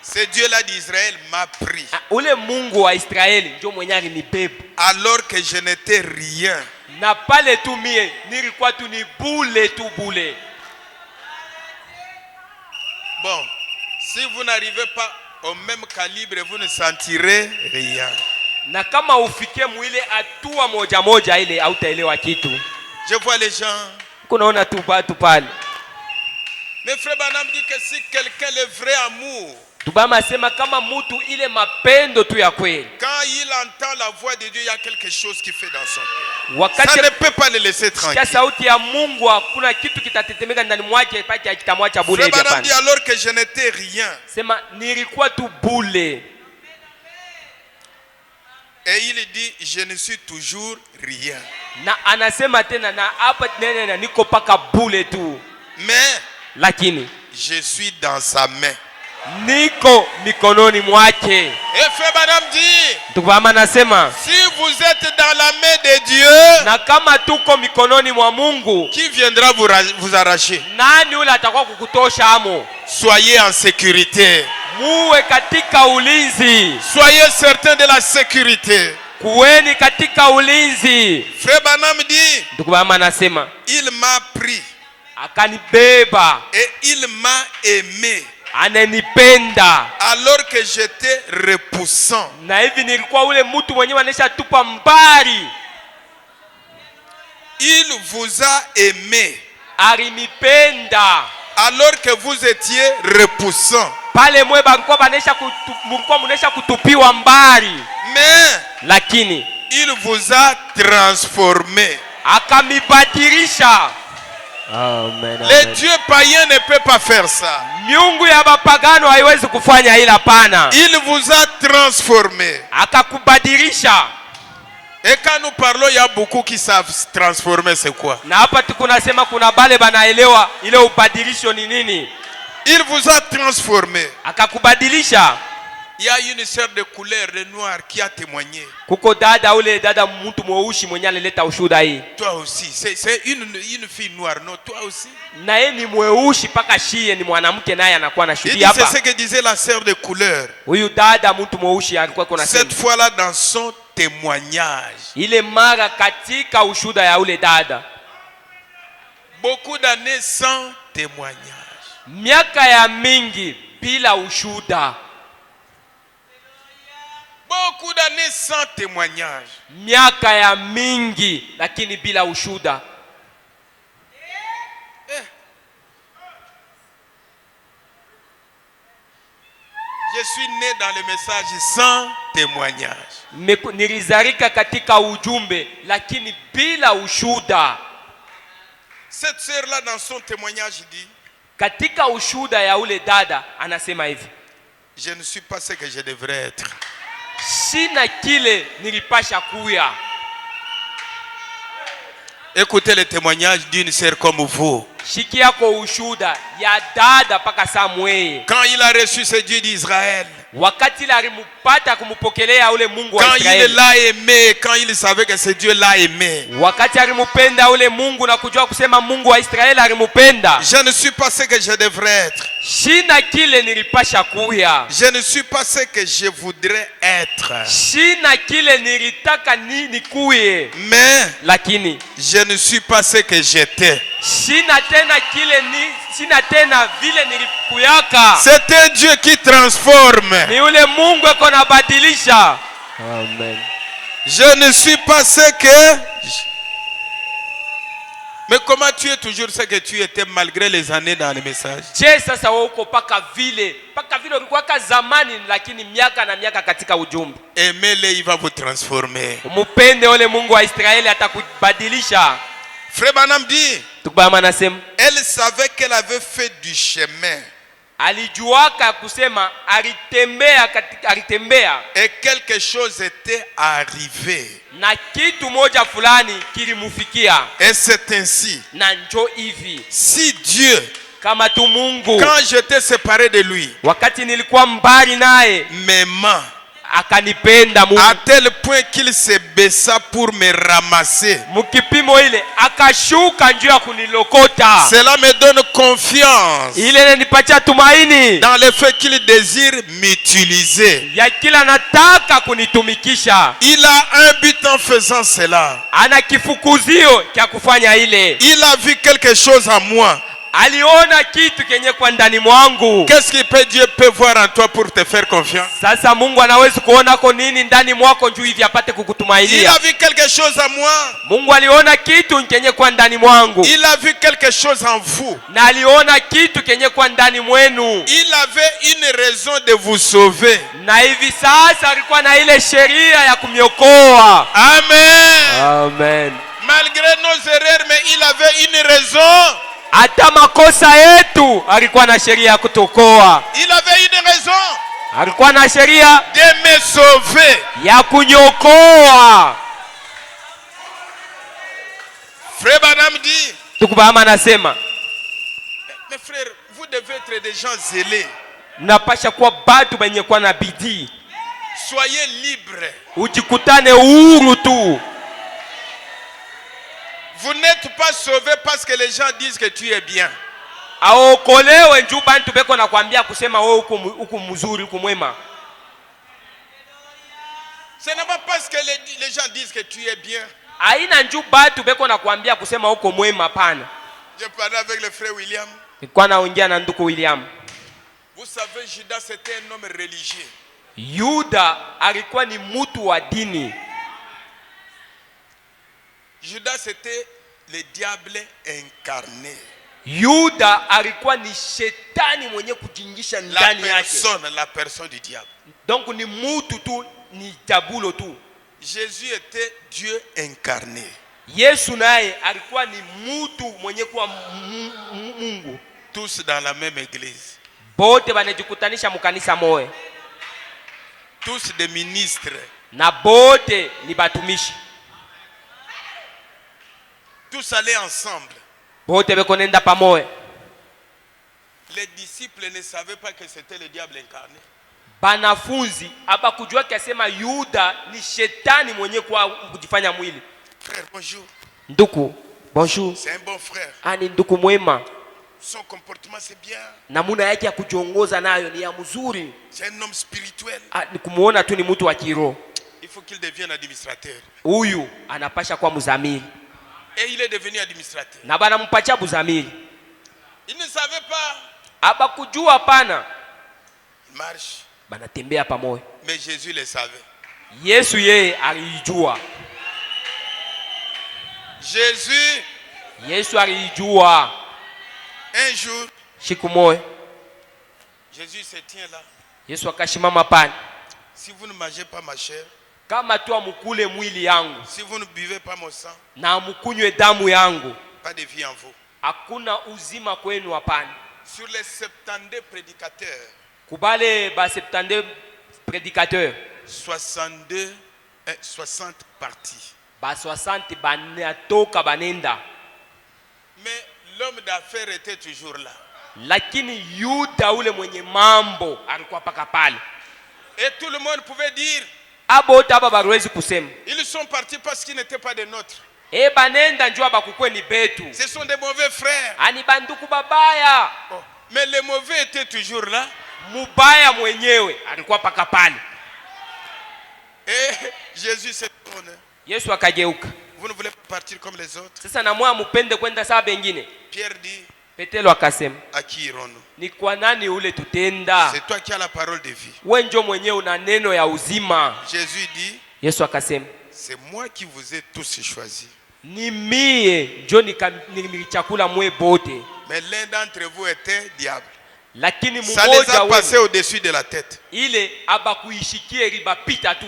Ce Dieu-là d'Israël m'a pris. Ule Mungu wa Israeli ndio mwenye alinibeba. Alors que je n'étais rien. Na pale tu mie nilikuwa tu ni bule tu bule. Bon, si vous n'arrivez pas au même calibre, vous ne sentirez rien. Na kama ufike mwile hatua moja moja ile hautaelewa kitu. Je vois les gens. Kunaona tu watu pale. Mais Frère Branham dit que si quelqu'un le vrai amour, Tubama sema kama mtu ile mapendo tu ya kweli, quand il entend la voix de Dieu, il y a quelque chose qui fait dans son cœur. wakati Ça ne peut pas le laisser tranquille. sauti ya Mungu hakuna kitu kitatetemeka ndani mwake paki kitamwacha bure hivi hapana. hapana. Dit alors que je n'étais rien. Sema nilikuwa tu bule. Et il dit, je ne suis toujours rien. Na anasema tena na hapa nene niko paka bule tu. Mais lakini je suis dans sa main. Niko mikononi mwake. Et Frère Branham dit, Tukama anasema, si vous êtes dans la main de Dieu, na kama tuko mikononi mwa Mungu, qui viendra vous arracher? Nani ule atakuwa kukutosha amo? Soyez en sécurité. Muwe katika ulinzi. Soyez certain de la sécurité. Kuweni katika ulinzi. Frère Branham dit, Tukama anasema, il m'a pris. Akanibeba. Et il m'a aimé. Ananipenda. Alors que j'étais repoussant. Na hivi nilikuwa ule mtu mwenyewe anesha tupa mbali. Il vous a aimé. Alinipenda. Alors que vous étiez repoussant. Pale mwe balikuwa munesha kutupiwa mbali. Mais lakini il vous a transformé. Akamibadilisha. Amen. Les dieux païens ne peuvent pas faire ça. Miungu ya bapagano haiwezi kufanya ila pana. Il vous a transformé. Akakubadilisha. Et quand nous parlons, il y a beaucoup qui savent transformer, c'est quoi? Na hapa tukunasema kuna bale banaelewa ile ubadilisho ni nini. Il vous a transformé. Akakubadilisha. Il y a une sœur de couleur de noir qui a témoigné. Kuko dada ule dada mtu mweusi mwenye alileta ushuhuda hii. Toi aussi, c'est une fille noire, non? Toi aussi. Na yeye ni mweusi paka shie ni mwanamke naye anakuwa na shuhuda hapa. C'est ce que disait la sœur de couleur. Huyu dada mtu mweusi alikuwa kuna cette fois-là dans son témoignage. ile mara katika ushuda ya ule dada. Beaucoup d'années sans témoignage. Miaka ya mingi bila ushuda. Beaucoup d'années sans témoignage. Miaka ya mingi lakini bila ushuda. Je suis né dans le message sans témoignage. Nilizarika katika ujumbe lakini bila ushuda. Cette sœur-là dans son témoignage dit, katika ushuda ya ule dada anasema hivi, je ne suis pas ce que je devrais être. Sina kile nilipasha kuya. Écoutez le témoignage d'une sœur comme vous. Shikia kwa ushuda ya dada paka Samuel. Quand il a reçu ce Dieu d'Israël, wakati la alimupata kumupokelea ule Mungu wa Israeli, quand il l'a aimé, quand il savait que ce Dieu l'a aimé, wakati alimupenda ule Mungu na kujua kusema Mungu wa Israeli alimupenda. Je ne suis pas ce que je devrais être. Sina kile nilipasha kuya. Je ne suis pas ce que je voudrais être. Sina kile nilitaka nikuye. Mais lakini je ne suis pas ce que j'étais. Sina tena vile nilikuyaka. C'est un Dieu qui transforme. Ni ule Mungu eko nabadilisha. Amen. Je ne suis pas ce que... Mais comment tu es toujours ce que tu étais malgré les années dans le message? Je sasa wako paka vile ulikuwa zamani lakini miaka na miaka katika ujumbe. Aimez-le, il va vous transformer. Mupende ule Mungu wa Israeli atakubadilisha. Frère Branham dit, elle savait qu'elle avait fait du chemin. Alijuaka kusema alitembea et quelque chose était arrivé. Na kitu moja fulani kilimufikia. Et c'est ainsi. Na njo hivi. Si Dieu, kama tu Mungu, quand j'étais séparé de lui, wakati nilikuwa mbali naye, m'aimant akanipenda Mungu à tel point qu'il se baissa pour me ramasser. Mukipimo ile akashuka njoo ya kunilokota. Cela me donne confiance. Ile nipatia tumaini dans le fait qu'il désire m'utiliser. Ya kila nataka kunitumikisha. Il a un but en faisant cela. Ana kifukuzio kia kufanya ile. Il a vu quelque chose en moi. Aliona kitu kenye kwa ndani mwangu. Qu'est-ce que Dieu peut voir en toi pour te faire confiance? Sasa Mungu anaweza kuona kwa nini ndani mwako njoo hivi apate kukutumainia. Il a vu quelque chose en moi. Mungu aliona kitu kenye kwa ndani mwangu. Il a vu quelque chose en vous. Na aliona kitu kenye kwa ndani mwenu. Il avait une raison de vous sauver. Na hivi sasa alikuwa na ile sheria ya kumiokoa. Amen. Amen. Malgré nos erreurs, mais il avait une raison. Hata makosa yetu alikuwa na sheria ya kutokoa. Il avait une raison. Alikuwa na sheria de me sauver. Ya kunyokoa. Frère Branham dit. Tukubama anasema, mes frères, vous devez être des gens zélés. Mnapasha kuwa batu benye kuwa na bidii. Soyez libres. Ujikutane uhuru tu. Vous n'êtes pas sauvé parce que les gens disent que tu es bien. Aokolewe njoo bantu beko na kuambia kusema wewe uko mzuri, uko mwema. Ce n'est pas parce que les gens disent que tu es bien. Aina njoo bantu beko na kuambia kusema uko mwema pana. Je parlais avec le frère William. Nilikuwa naongea na ndugu William. Vous savez, Judas c'était un homme religieux. Yuda alikuwa ni mtu wa dini. Judas c'était le diable incarné. Yuda alikuwa ni shetani mwenye kujingisha ndani yake. La personne du diable. Donc ni mtu tu, ni jabulo tu. Jésus était Dieu incarné. Yesu naye alikuwa ni mtu mwenye kuwa Mungu. Tous dans la même église. Bote banajikutanisha mukanisa moe. Tous des ministres. Na bote ni batumishi. Tous allaient ensemble. Bote beko nenda pamoja. Les disciples ne savaient pas que c'était le diable incarné. Banafunzi abakujua kiasema Yuda ni shetani mwenye kujifanya mwili. Frère, bonjour. Nduku, bonjour. C'est un bon frère. Ani nduku mwema. Son comportement c'est bien. Namuna yake ya kujiongoza nayo ni ya mzuri. C'est un homme spirituel. Ni kumuona tu ni mtu wa kiroho. il faut qu'il devienne administrateur. huyu anapasha kuwa mzamili. Et il est devenu administrateur. Na banampatia buzamili. Il ne savait pas. Abakujua pana. Il marche. Banatembea pamoja. Mais Jésus le savait. Yesu yeye alijua. Yesu alijua. Un jour, siku moja Jésus se tient là. Yesu akashimama pale. Si vous ne mangez pas ma chair, kama tu amukule mwili yangu, si vous ne buvez pas mon sang, na amukunywe damu yangu, pas de vie en vous. Hakuna uzima kwenu hapana. Sur les 72 prédicateurs, kubale ba 72 prédicateurs, 60 partis. Ba 60 banatoka banenda. Mais l'homme d'affaires était toujours là. Lakini Yuda ule mwenye mambo alikuwa paka pale. Et tout le monde pouvait dire, abota aba barwezi kusema, ils sont partis parce qu'ils n'étaient pas des nôtres. Banenda njoo bakukwe ni betu. Ce sont des mauvais frères. Ani banduku babaya. Oh. Mais les mauvais étaient toujours là. Mubaya mwenyewe alikuwa paka pale. Et Jésus se tourne. Yesu akageuka. Vous ne voulez pas partir comme les autres? Sasa na mwa mupende kwenda sawa bengine. Pierre dit, Petelo akasema, à qui irons-nous? Ni kwa nani ule tutenda? C'est toi qui as la parole de vie. Wewe njoo mwenyewe una neno ya uzima. Jésus dit, Yesu akasema, c'est moi qui vous ai tous choisis. Ni mie njoo nilichakula mwe bote. Mais l'un d'entre vous était diable. Lakini ça les a passés au-dessus de la tête. Ile abakuishikie riba pita tu.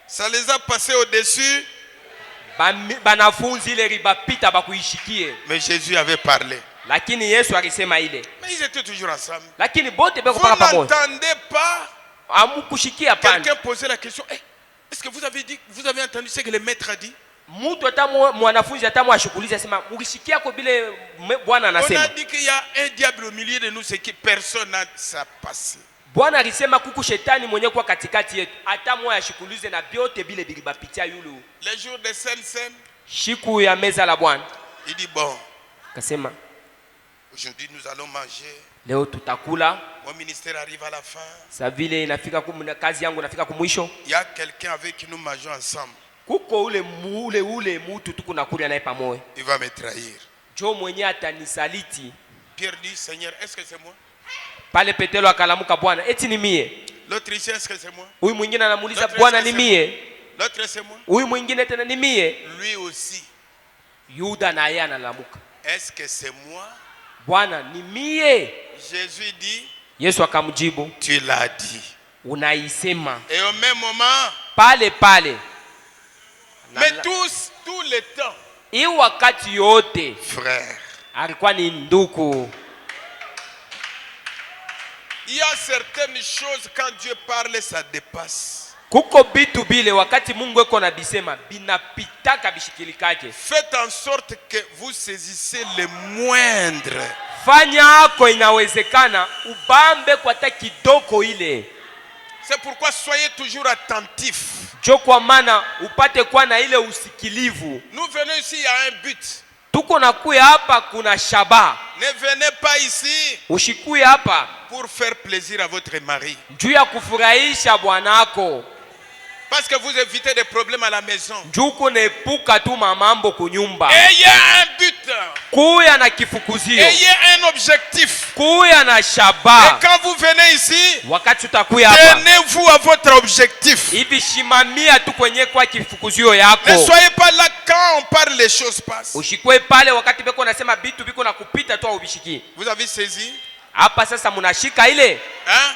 Ça les a passés au-dessus. Banafunzi ile riba pita bakuishikie. Mais Jésus avait parlé. Lakini Yesu alisema ile. Mais ils étaient toujours ensemble. Lakini bote beko paka pamoja. Vous n'entendez pas amukushikia pana. Quelqu'un posait la question, est-ce que vous avez entendu ce que le maître a dit? Mtu mwanafunzi atamu ashukuliza sema ukishikia kwa bile Bwana anasema. On a dit qu'il y a un diable au milieu de nous, c'est que personne n'a sa passé. Bwana alisema kuku shetani mwenye kwa katikati yetu. Atamu ashukulize na biote bile bilibapitia yulu. Les jours de Sainte-Seine. Siku ya meza la Bwana. Il dit bon. Kasema aujourd'hui nous allons manger. Leo tutakula. Mon ministère arrive à la fin. Sa vile inafika kazi yangu inafika kumwisho. Il y a quelqu'un avec qui nous mangeons ensemble. Kuko ule mtu tukunakula naye pamoja. Il va me trahir. Jo mwenye atanisaliti. Pierre dit, Seigneur, est-ce que c'est moi? Pale Petelo akalamuka, Bwana, eti ni mie? L'autre ici, est-ce que c'est moi? Huyu mwingine anamuuliza, Bwana ni mie? L'autre c'est moi. Huyu mwingine tena ni mie? Lui aussi. Yuda na yeye analamuka. Est-ce que c'est moi? Bwana ni mie? Jésus dit, Yesu akamjibu, tu l'as dit. Unaisema. Et au même moment, pale mais tout le temps, hii wakati yote frère, alikuwa ni ndugu. Il y a certaines choses quand Dieu parle ça dépasse. Kuko bitu bile wakati Mungu eko na bisema binapitaka bishikilikake. Faites en sorte que vous saisissez le moindre. Fanya ako inawezekana ubambe kwa hata kidogo ile. C'est pourquoi soyez toujours attentifs. Jo kwa maana upate kuwa na ile usikilivu. Nous venons ici, il y a un but. Tuko nakuya hapa kuna shaba. Ne venez pas ici ushikuye hapa pour faire plaisir à votre mari. Juu ya kufurahisha bwanako. Parce que vous évitez des problèmes à la maison. Juko nepuka tu mamambo kunyumba. Ayez un but. Kuya na kifukuzio. Ayez un objectif. Kuya na shaba. Et quand vous venez ici, wakati utakuya hapa, tenez-vous à votre objectif. Hivi shimamia tu kwenye kwa kifukuzio yako. Ne soyez pas là quand on parle, les choses passent. Ushikwe pale wakati beko nasema bitu biko na kupita tu ubishiki. Vous avez saisi? Hapa sasa munashika ile. Hein?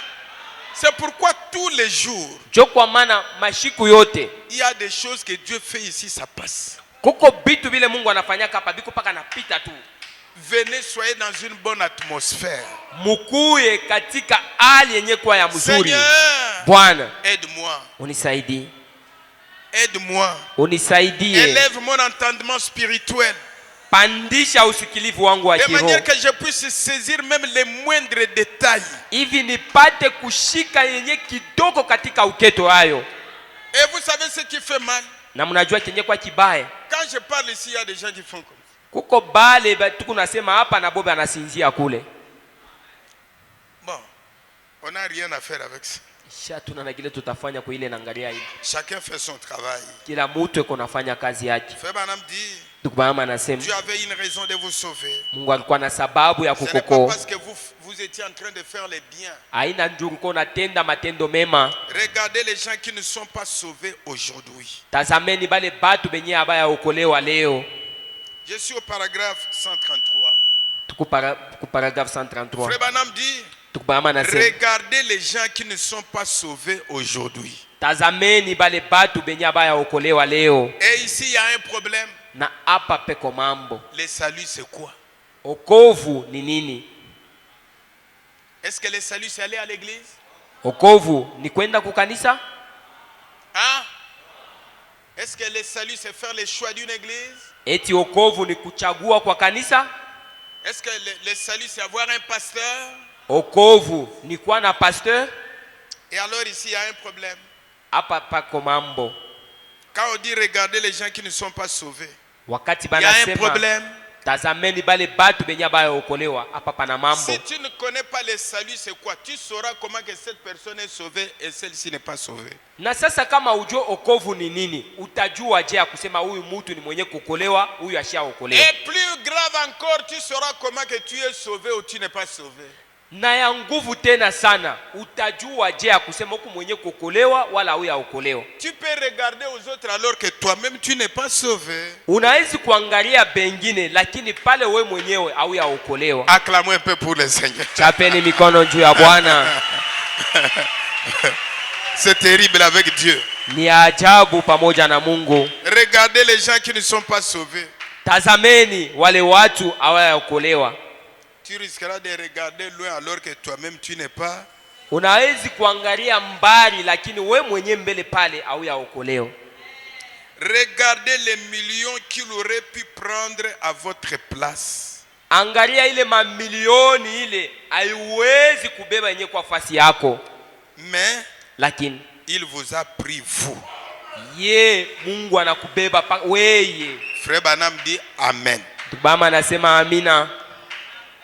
C'est pourquoi tous les jours, kwa maana mashiku yote, il y a des choses que Dieu fait ici, ça passe. Kuko bitu bile Mungu anafanyaka hapa biko paka napita tu. Venez, soyez dans une bonne atmosphère. Mukuye katika hali yenye kwa ya mzuri. Seigneur, Bwana, aide-moi. Unisaidie. Aide-moi. Unisaidie. Élève mon entendement spirituel. Pandisha usikilivu wangu wa kiroho. De manière que je puisse saisir même les moindres détails. Hivi nipate kushika yenye kidogo katika uketo hayo. Et vous savez ce qui fait mal? Na mnajua kenye kwa kibaya. Quand je parle ici, il y a des gens qui font comme ça. Kuko bale tuko nasema hapa na bobe anasinzia kule. Bon, on n'a rien à faire avec ça. Sha tuna na kile tutafanya kwa ile naangalia hivi. Chacun fait son travail. Kila mtu yuko anafanya kazi yake. Frère Branham dit, Ndugu Branham anasema Dieu avait une raison de vous sauver. Mungu alikuwa na sababu ya Ce n'est pas kukuokoa. parce que vous étiez en train de faire les biens. Haina njoo uko unatenda matendo mema. Regardez les gens qui ne sont pas sauvés aujourd'hui. Tazameni bale batu benye abaya okolewa leo. Je suis au paragraphe 133. Tuko paragraphe 133. Frère Branham dit, Ndugu Branham anasema regardez les gens qui ne sont pas sauvés aujourd'hui. tazameni bale batu benye abaya okolewa leo. Et ici, il y a un problème. Na hapa peko mambo. Le salut, c'est quoi? Okovu ni nini? Est-ce que le salut, c'est aller à l'église? Okovu ni kwenda kukanisa? Hein? Est-ce que le salut, c'est faire les choix d'une église? Eti okovu ni kuchagua kwa kanisa? Est-ce que le salut, c'est avoir un pasteur? Okovu ni kuwa na pasteur? Et alors ici, il y a un problème. Hapa pako mambo. Quand on dit regarder les gens qui ne sont pas sauvés, Wakati il y a un banasema problème. tazameni bale batu benye abaya okolewa, hapa pana mambo. Si tu ne connais pas le salut, c'est quoi? Tu sauras comment que cette personne est sauvée et celle-ci n'est pas sauvée. Na sasa kama ujue okovu ni nini, utajua je ya kusema huyu mtu ni mwenye kukolewa, huyu ashaokolewa. Et plus grave encore, tu sauras comment que tu es sauvé ou tu n'es pas sauvé. Na ya nguvu tena sana, utajua je ya kusema huku mwenye kukolewa wala huyu haokolewa. Tu peux regarder aux autres alors que toi-même tu n'es pas sauvé. Unaweza kuangalia bengine lakini pale we mwenyewe huyu haokolewa. Acclamons un peu pour le Seigneur. Chapeni mikono juu ya Bwana. C'est terrible avec Dieu. Ni ajabu pamoja na Mungu. Regardez les gens qui ne sont pas sauvés. Tazameni wale watu hawayaokolewa. Tu risqueras de regarder loin alors que toi-même tu n'es pas. Unaweza kuangalia mbali lakini we mwenyewe mbele pale hawayaokolewa. Regardez les millions qu'il aurait pu prendre à votre place. Angalia ile mamilioni ile haiwezi kubeba yenye kwa fasi yako. Mais Lakini il vous a pris vous. ye Mungu anakubeba weye. Frère Branham dit Amen. Baba anasema amina.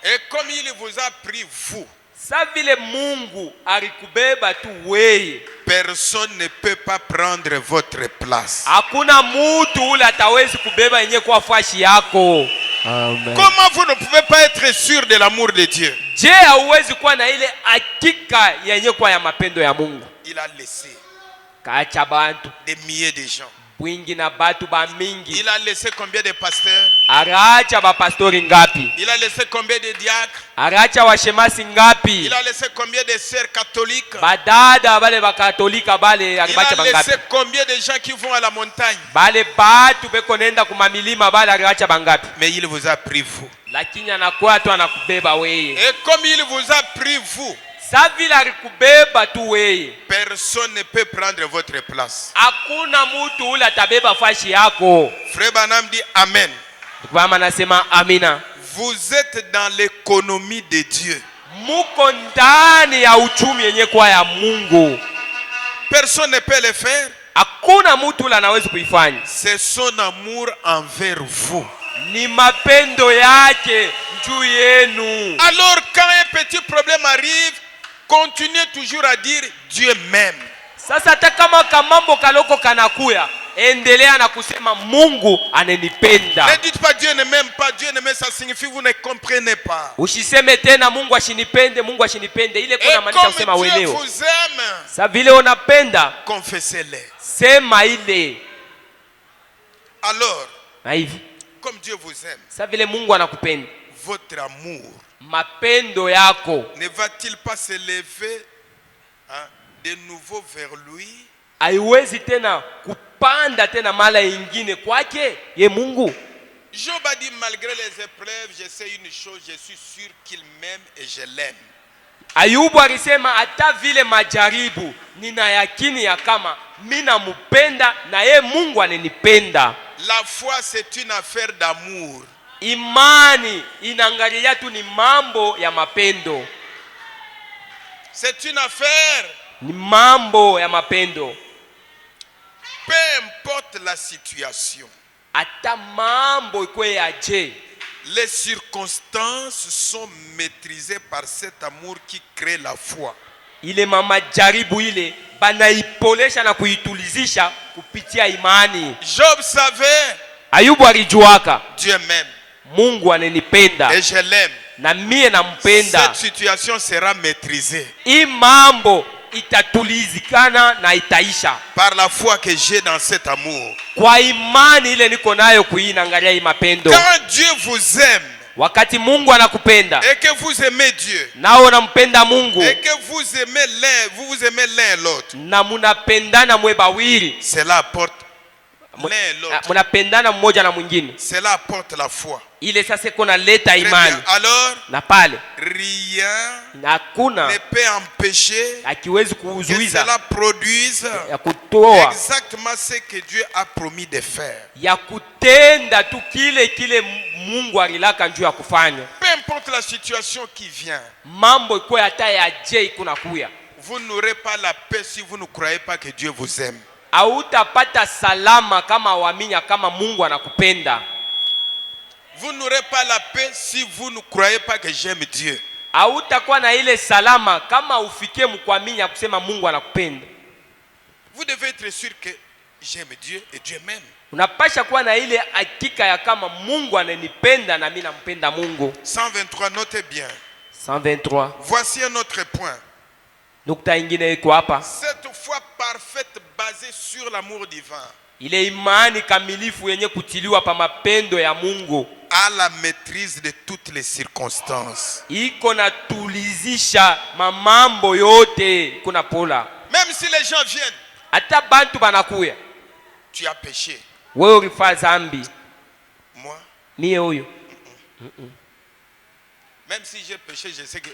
Et comme il vous a pris vous, Sa vile Mungu alikubeba tu weye, personne ne peut pas prendre votre place. hakuna mtu ule atawezi kubeba yenye kwa fashi yako. Amen. Comment vous ne pouvez pas être sûr de l'amour de Dieu? Je, hauwezi kuwa na ile hakika yenye kwa ya mapendo ya Mungu? Il a laissé Kaacha bantu des milliers de gens. bwingi na batu ba mingi. Il a laissé combien de pasteurs? Araacha ba pastori ngapi? Il a laissé combien de diacres? Araacha washemasi ngapi? Il a laissé combien de sœurs catholiques? Badada bale ba katolika bale Il alibacha a bangapi? laissé combien de gens qui vont à la montagne? Bale batu beko nenda kumamilima bale alibacha bangapi? Mais il vous a pris vous. Lakini anakuwa tu anakubeba weye. Et comme il vous a pris vous, Sa vile alikubeba tu weye, personne ne peut prendre votre place. hakuna mtu ule atabeba fashi yako. Frère Branham dit Amen. Baba anasema amina. Vous êtes dans l'économie de Dieu. Muko ndani ya uchumi yenye kwa ya Mungu. Personne ne peut le faire. Hakuna mtu ule anaweza kuifanya. C'est son amour envers vous. Ni mapendo yake juu yenu. Alors quand un petit problème arrive, continuez toujours à dire Dieu m'aime. Sasa hata kama kamambo kaloko kanakuya, endelea na kusema Mungu ananipenda. Ne dites pas Dieu ne m'aime pas. Dieu ne m'aime, ça signifie vous ne comprenez pas. Usiseme tena Mungu ashinipende, Mungu ashinipende. Ile Et kuna maanisha kusema comme Dieu uelewe. vous aime, Sa vile unapenda, confessez-le. sema ile. Alors, Na hivi, comme Dieu vous aime, sa vile Mungu anakupenda, votre amour mapendo yako ne va-t-il pas s'élever de nouveau vers lui? haiwezi tena kupanda tena mara ingine kwake ye Mungu? Job a dit malgré les épreuves, je sais une chose, je suis sûr qu'il m'aime et je l'aime. Ayubu alisema hata vile majaribu nina yakini ya kama mina mupenda na ye Mungu ananipenda. La foi c'est une affaire d'amour. Imani inaangalia tu ni mambo ya mapendo. C'est une affaire. Ni mambo ya mapendo. Peu importe la situation. Hata mambo ikwe aje, Les circonstances sont maîtrisées par cet amour qui crée la foi. ile majaribu ile banaipolesha na kuitulizisha kupitia imani. Job savait, Ayubu alijuaka Dieu m'aime Mungu ananipenda et je l'aime. na mie nampenda. Cette situation sera maîtrisée Hii mambo itatulizikana na itaisha par la foi que j'ai dans cet amour. kwa imani ile niko nayo kuinangalia hii mapendo. Quand Dieu vous aime Wakati Mungu anakupenda et que vous aimez Dieu nao unampenda Mungu et que vous vous aimez l'un et l'autre, na munapendana mwe bawili, cela apporte l'un et l'autre. munapendana mmoja na mwingine, Cela apporte la foi. ile sasa iko naleta Très imani. bien. Alors, Na pale rien hakuna ne peut empêcher akiwezi que kuzuiza cela produise ya kutoa exactement ce que Dieu a promis de faire. ya kutenda tu kile Mungu alilaka njuu ya kufanya. Peu importe la situation qui vient, Mambo iko hata ya je kuna kuya, vous n'aurez pas la paix si vous ne croyez pas que Dieu vous aime. hautapata salama kama uamini kama Mungu anakupenda. Vous n'aurez pas la paix si vous ne croyez pas que j'aime Dieu. Hautakuwa na ile salama kama ufikie mkuamini ya kusema Mungu anakupenda. Vous devez être sûr que j'aime Dieu et Dieu m'aime. Unapasha kuwa na ile hakika ya kama Mungu ananipenda na mimi nampenda Mungu. 123, notez bien. 123. Voici un autre point. Nukta ingine iko hapa. Cette foi parfaite basée sur l'amour divin Ile imani kamilifu yenye kutiliwa pa mapendo ya Mungu a la maîtrise de toutes les circonstances. iko na tulizisha mamambo yote kuna pola. Même si les gens viennent, Hata bantu banakuya, tu as péché. wewe ulifanya dhambi, Moi, mie huyo. même si j'ai péché, je sais que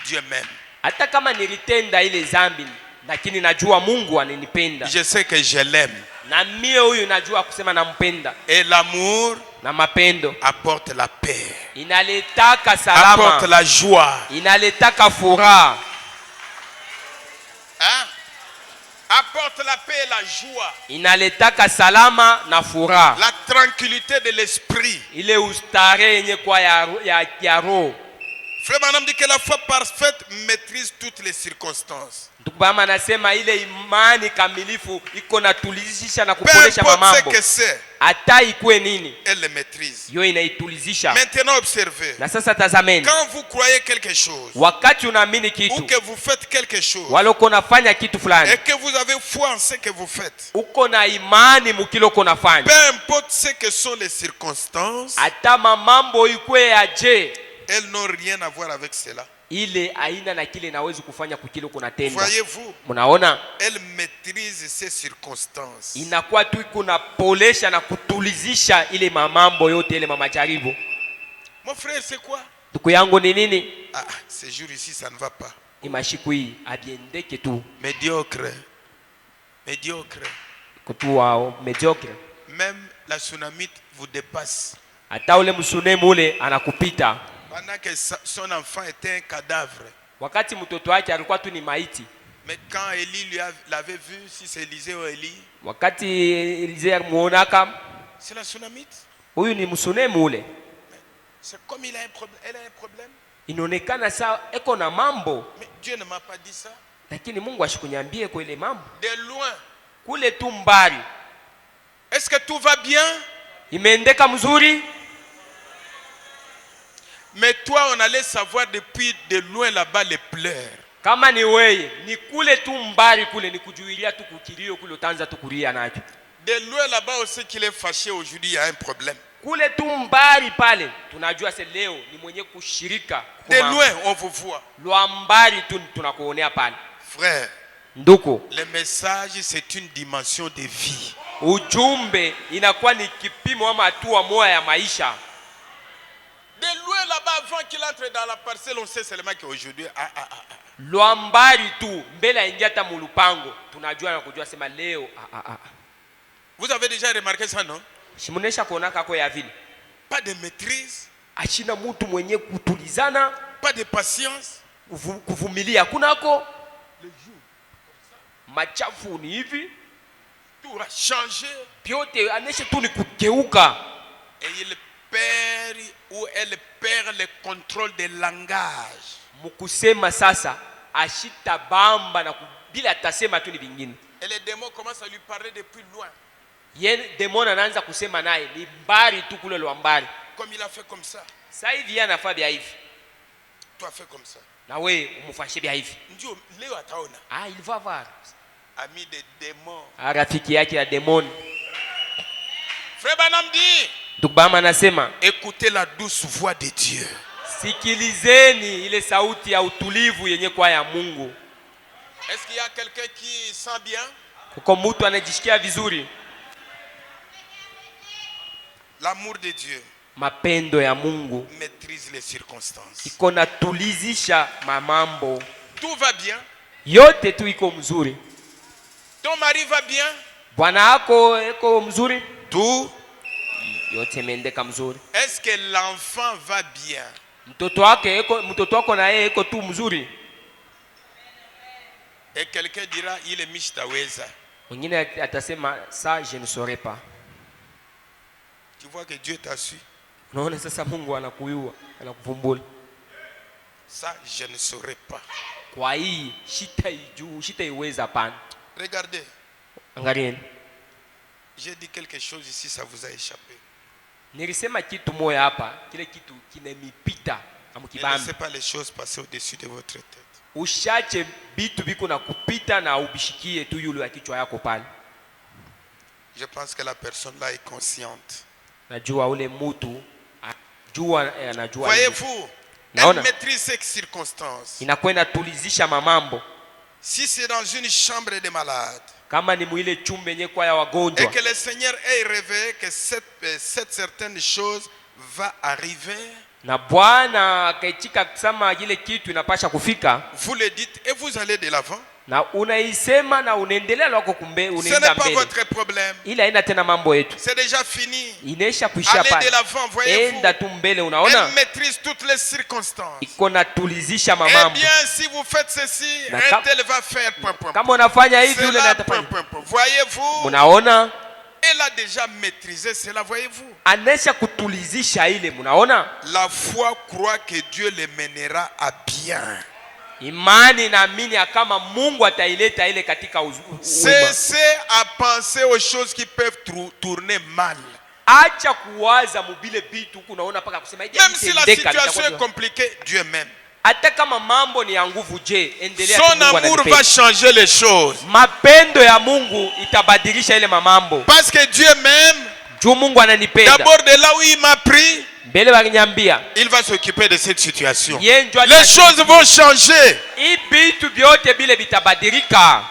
Dieu m'aime. Hata kama nilitenda ile dhambi, lakini najua Mungu ananipenda. Je sais que je l'aime. Na mie huyu najua kusema nampenda. Et l'amour Na mapendo apporte la paix, inaletaka salama, apporte la joie. inaletaka furaha. Hein? Apporte la paix et la joie. Inaletaka salama na furaha. La tranquillité de l'esprit. Ile ustare yenye kwa ya roho. Frère Branham dit que la foi parfaite maîtrise toutes les circonstances. Tukubama nasema ile imani kamilifu iko na tulizisha na Peu kupolesha importe ce mambo. que c'est, Hata ikue nini, elle le maîtrise. yo inaitulizisha. Maintenant observez. Na sasa tazameni, Quand vous croyez quelque chose wakati unaamini ou kitu que vous faites quelque chose wala uko nafanya kitu fulani, et que vous avez foi en ce que vous faites, uko na imani mukilo uko nafanya, peu importe ce que sont les circonstances, hata mamambo ikue aje, elles n'ont rien à voir avec cela. ile aina na kile nawezi kufanya kukile uko natenda. Voyez-vous, Munaona elle maîtrise ces circonstances. inakuwa tu kuna polesha na kutulizisha ile mamambo yote ile mamajaribu. Mon frère, c'est quoi? Ndugu yangu ni nini? Ah, ces jours ici, ça ne va pas. Imashiku hii abiendeke tu Médiocre. Médiocre. kutu wao mediocre. Même la tsunamite vous dépasse. Hata ule msunemu ule anakupita. Pendant que son enfant était un cadavre. Wakati mtoto wake alikuwa tu ni maiti. Mais quand Élie l'avait vu, si c'est Élisée ou Élie, Wakati Elisea muonaka, c'est la tsunamite. huyu ni msunemu ule. C'est comme il a un problème, elle a un problème. Inaonekana saa eko na mambo, Mais Dieu ne m'a pas dit ça. lakini Mungu ashikunyambie kwa ile mambo. De loin. Kule tu mbali. Est-ce que tout va bien? Imeendeka mzuri? Mais toi, on allait savoir depuis de loin là-bas les pleurs. Kama ni weye, ni kule tu mbali kule, ni kujuilia tu kukilio kule utanza tu kulia nacho. De loin là-bas, on sait qu'il est fâché aujourd'hui, il y a un problème. Kule tu mbali pale, tunajua se leo ni mwenye kushirika. De loin, on vous voit. Lwa mbali tu tunakuonea pale. Frère, Nduku, le message, c'est une dimension de vie. ujumbe inakuwa ni kipimo ama hatua moja ya maisha. De loin là-bas, avant qu'il entre dans la parcelle, on sait seulement qu'aujourd'hui, Lwa mbali tu, mbele aingia hata mulupango, tunajua na kujua sema leo. Vous avez déjà remarqué ça, non? Shimunesha kuona kako ya vile. Pas de maîtrise, Achina mtu mwenye kutulizana, pas de patience. kuvumilia kunako. Machafu ni hivi, Tout a changé. piote aneshe tu ni kugeuka. Et il perd ou elle perd le contrôle des langages. Mukusema sasa ashitabamba na bila atasema tu ni vingine. Et les démons commencent à lui parler depuis loin. Yeye demona anaanza kusema naye ni mbali tu kule lwambali. Comme il a fait comme ça. Sasa hivi anafaa bia hivi. Toi fais comme ça. Na wewe umfanyie bia hivi. Ndio leo ataona. Ah, il va voir. Ami des démons. Rafiki yake ya demoni. Frère Branham dit, Tukbama anasema, écoutez la douce voix de Dieu. Sikilizeni ile sauti ya utulivu yenye kwa ya Mungu. Est-ce qu'il y a quelqu'un qui sent bien? Uko mtu anajisikia vizuri? L'amour de Dieu Mapendo ya Mungu maîtrise les circonstances. iko natulizisha mamambo. Tout va bien. Yote tu iko mzuri. Ton mari va bien. Bwana wako iko mzuri. Tout. Yote mendeka mzuri. Est-ce que l'enfant va bien? Mtoto wako na yeye iko tu mzuri. Et quelqu'un dira, il est mishtaweza. Mwingine atasema, ça je ne saurais pas. Tu vois que Dieu t'a su. Unaona sasa Mungu anakuyua, anakuvumbula. Ça je ne saurais pas. Kwa hii sitaiweza pana. Regardez. Angalieni. J'ai dit quelque chose ici, ça vous a échappé. Nilisema kitu moja hapa, kile kitu kinemipita Ne amkibambi. laissez pas les choses passer au-dessus de votre tête. Ushache bitu biko na kupita na ubishikie tu yule ya kichwa yako pale. Je pense que la personne là est consciente. Najua ule mtu anajua. Voyez-vous, Naona. elle maîtrise ces circonstances. Inakwenda tulizisha mamambo. Si c'est dans une chambre de malades Kama ni mwile chumba yenye kwa ya et wagonjwa. que le Seigneur ait révélé que cette certaine chose va arriver, Na Bwana akaitika kusema ile kitu inapasha kufika. vous le dites et vous allez de l'avant. Na unaisema na unaendelea lako kumbe Ce unaenda n'est pas mbele. votre problème. Ila haina tena mambo yetu. C'est déjà fini. Inesha kuishia Allez de pale. l'avant, voyez-vous. Enda tu mbele unaona? Elle maîtrise toutes les circonstances. Iko na tulizisha Eh mamambo. bien, si vous faites ceci, Na un tel va faire point. Kama unafanya hivi C'est yule là, atafanya. point. Voyez-vous, Munaona? elle a déjà maîtrisé cela, voyez-vous. Anesha kutulizisha ile, munaona? La foi croit que Dieu les mènera à bien. Imani naamini kama Mungu ataileta ile katika wema. Cessez à penser aux choses qui peuvent tourner mal. Acha kuwaza mubile bitu kunaona paka kusema hivi. Même si la situation est compliquée, Dieu m'aime. Hata kama mambo ni ya nguvu, je, endelea. Son amour va changer les choses. Mapendo ya Mungu itabadilisha ile mamambo. Parce que Dieu m'aime. Juu Mungu ananipenda. D'abord de là où il m'a pris, Mbele baniambia, il va s'occuper de cette situation. Yenjwa Les choses vont changer. Ibitu byote bile bitabadilika.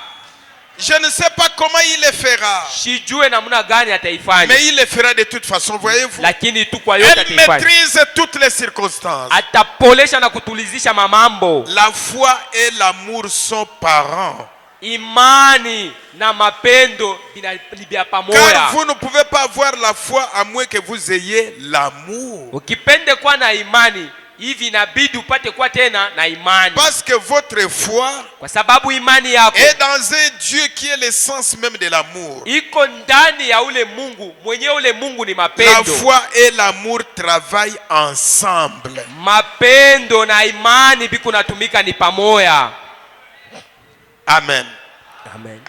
Je ne sais pas comment il le fera. Sijue namna gani ataifanya. Mais il le fera de toute façon, voyez-vous. Lakini tu kwa yote Elle ataifanya. maîtrise toutes les circonstances. Atapolesha na kutulizisha mamambo. La foi et l'amour sont parents. Imani na mapendo binalibia Car pamoja. vous ne pouvez pas avoir la foi à moins que vous ayez l'amour. Ukipende kwa na imani, hivi inabidi upate kwa tena na imani. Parce que votre foi Kwa sababu imani yako est dans un Dieu qui est l'essence même de l'amour. iko ndani ya ule Mungu, mwenye ule Mungu ni La mapendo. foi et l'amour travaillent ensemble. Mapendo na imani biko natumika ni pamoja. Amen. Amen.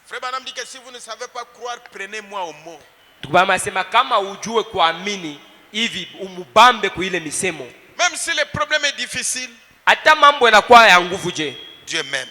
Frère Branham dit que si vous ne savez pas croire, prenez-moi au mot. Tukubama sema kama ujue kuamini hivi umubambe kuile misemo. Même si le problème est difficile, Hata mambo yanakuwa ya nguvu, je, Dieu m'aime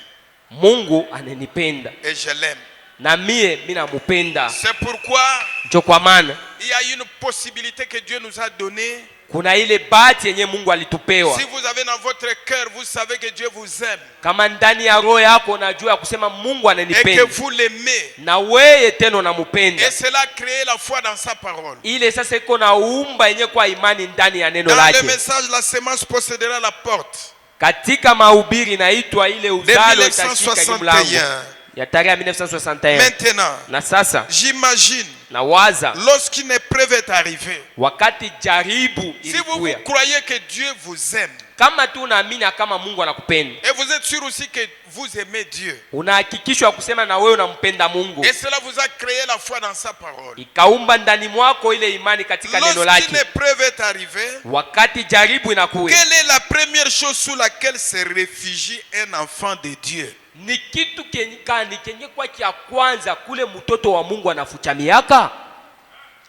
Mungu ananipenda et je l'aime. na mie namupenda. C'est pourquoi Ndio kwa maana il y a une possibilité que Dieu nous a donnée. kuna ile bahati yenye Mungu alitupewa. Si vous avez dans votre cœur, vous savez que Dieu vous aime Kama ndani ya roho yako unajua kusema Mungu et que ananipenda vous l'aimez. na wewe tena unamupenda. Et cela a créé la foi dans sa parole. Ile sasa iko na umba yenye kwa imani ndani ya neno Dans le lake. message, la semence possédera la porte. Katika mahubiri inaitwa ile uzalo itashika ile mlango 1961. ya tarehe 1961. Maintenant, Na sasa j'imagine, na waza lorsqu'une épreuve est arrivée, wakati jaribu si vous ilikuya, croyez que Dieu vous aime, Kama tu unaamini kama Mungu anakupenda. Et vous êtes sûr aussi que vous aimez Dieu. Unahakikishwa kusema na wewe unampenda Mungu. Et cela vous a créé la foi dans sa parole. Ikaumba ndani mwako ile imani katika neno lake. Lorsqu'une épreuve est arrivée, wakati jaribu inakuja, quelle est la première chose sous laquelle se réfugie un enfant de Dieu? Ni kitu kenye kwa kia kwanza kule mtoto wa Mungu anafucha miaka.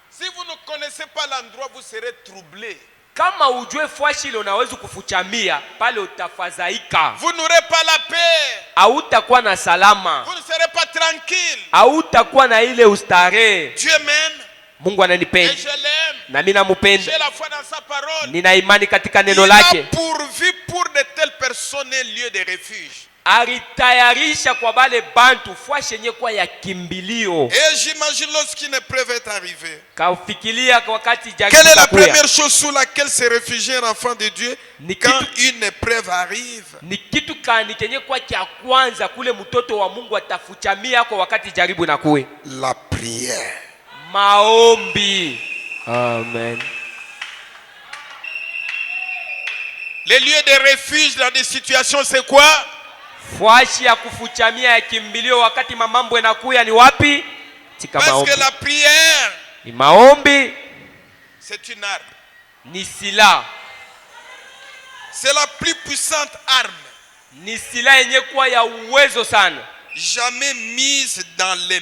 Si vous ne connaissez pas l'endroit, vous serez troublé. Kama ujue fwashi ile unaweza kufuchamia pale utafadhaika. Vous n'aurez pas la paix. Hautakuwa na salama. Vous ne serez pas tranquille. Hautakuwa na ile ustarehe. Dieu m'aime. Mungu ananipenda. Et je l'aime. Na mimi nampenda. J'ai la foi dans sa parole. Nina imani katika neno lake. lake. Il a pourvu pour de telles personnes un lieu de refuge. Alitayarisha kwa bale bantu fwashi yenye kwa ya kimbilio. Et j'imagine lorsqu'une épreuve est arrivée. Kaufikiria wakati jaribu. Quelle est la première chose sous laquelle se réfugie un enfant de Dieu quand une épreuve arrive? Ni kitu kani kenye kwa kia kwanza kule mtoto wa Mungu atafuchamia kwa wakati jaribu inakuwe? La prière. Maombi. Amen. Les lieux de refuge dans des situations, c'est quoi? Fwashi ya kufuchamia ya kimbilio wakati mamambo yanakuya ni wapi? Tika Parce maombi. que la prière, Ni maombi, c'est une arme. ni sila. C'est la plus puissante arme. Ni sila yenye kuwa ya uwezo sana. Jamais mise dans les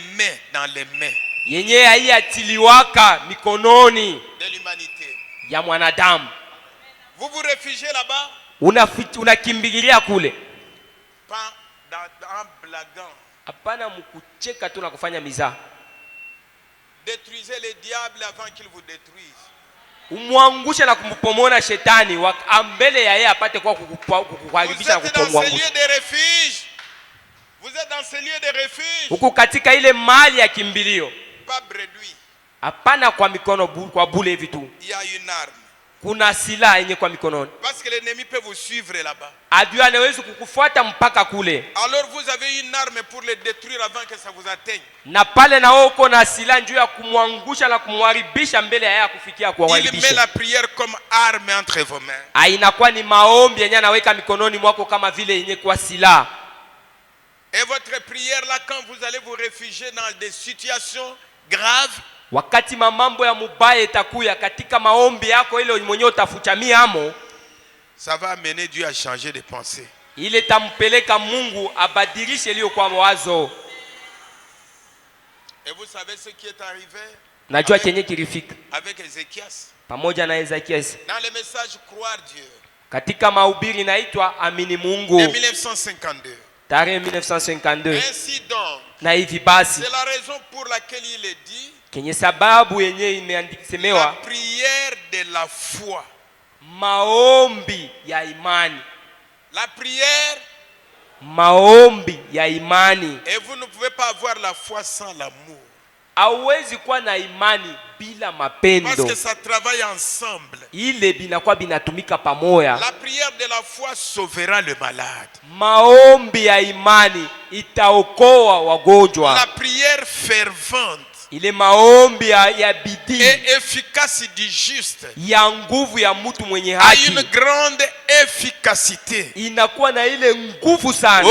mains. Yenye haiatiliwaka mikononi De l'humanité. ya mwanadamu. Vous vous réfugiez là-bas? Unakimbilia kule. Pas en blaguant. Hapana mkucheka tu na kufanya mizaa. Détruisez les diables avant qu'ils vous détruisent. Umwangusha na kumpomona shetani ambele ya yeye apate kwa kukuharibisha na kukumwangusha. Vous êtes dans ces lieux de refuge. Vous êtes dans ces lieux de refuge. Huko katika ile mali ya kimbilio. Pas bredouille. Hapana kwa mikono kwa bule hivi tu. Il y a une arme. Kuna silaha yenye kwa mikononi. Parce que l'ennemi peut vous suivre là-bas. Adui anaweza kukufuata mpaka kule. Alors vous avez une arme pour le détruire avant que ça vous atteigne. Na pale na wewe uko na silaha njoo ya kumwangusha na kumharibisha mbele ya yeye kufikia kwa Il met la prière comme arme entre vos mains. Inakuwa ni maombi yenye anaweka mikononi mwako kama vile yenye kwa silaha. Et votre prière là, quand vous allez vous réfugier dans des situations graves, wakati mamambo ya mubaya itakuya katika maombi yako ile mwenyewe utafuchamia amo, ça va amener Dieu à changer de pensée. Ile tampeleka Mungu abadilishe lio kwa wazo. Et vous savez ce qui est arrivé? Najua chenye kilifika avec Ézéchias. Pamoja na Ezekias. Dans le message croire Dieu. Katika mahubiri inaitwa amini Mungu. En 1952. Tarehe 1952. Ainsi donc. Na hivi basi. C'est la raison pour laquelle il est dit. Kenye sababu yenye imeandikisemewa. La prière de la foi. Maombi ya imani. La prière. Maombi ya imani. Et vous ne pouvez pas avoir la foi sans l'amour. Hauwezi kuwa na imani bila mapendo. Parce que ça travaille ensemble. Ile binakuwa binatumika pamoja. La prière de la foi sauvera le malade. Maombi ya imani itaokoa wagonjwa. La prière fervente. Ile maombi ya bidii et efficace du juste ya nguvu ya mtu mwenye a haki une grande efficacité. Inakuwa na ile nguvu sana.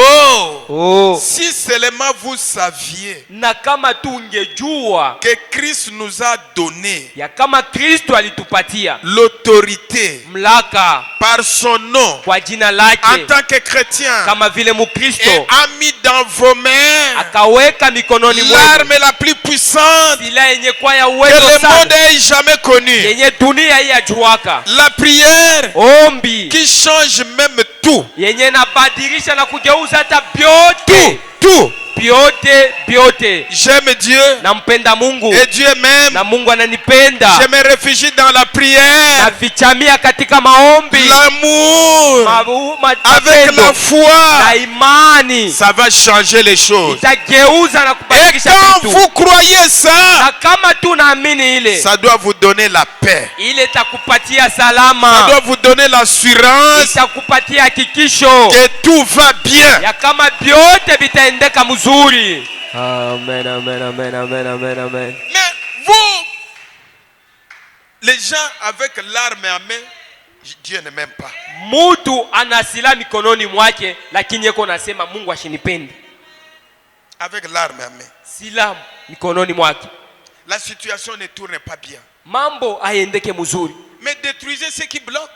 Si seulement vous saviez na kama tungejua que Christ nous a donné ya kama Kristo alitupatia l'autorité mlaka par son nom kwa jina lake en tant que chrétien kama vile Mkristo et a mis dans vos mains akaweka mikononi mwenu l'arme la plus puissante sila yenye kwa ya que uwezo le sana monde ait jamais connu. yenye dunia hii yajuaka. La prière ombi qui change même tout. Yenye nabadilisha na kugeuza hata vyote. Tout. Vyote. J'aime Dieu. Nampenda Mungu. Et Dieu m'aime. Na Mungu ananipenda. Je me réfugie dans la prière. Nafichamia katika maombi. L'amour. Avec la foi. Na imani. Ça va changer les choses. Itageuza na kubadilisha vitu. Et quand vous croyez ça, na kama tunaamini ile, ça doit vous donner la paix. Ile itakupatia salama. Ça doit vous donner l'assurance. Itakupatia hakikisho que tout va bien. Ya kama vyote vitaendeka mzuri. Amen, amen, amen, amen, amen, amen. Mais vous, les gens avec l'arme à main, Dieu ne m'aime pas. Mutu ana silaha mikononi mwake, lakini yeko nasema Mungu ashinipendi. Avec l'arme à main. Silaha mikononi mwake. La situation ne tourne pas bien. Mambo haendeke mzuri. Mais détruisez ce qui bloque.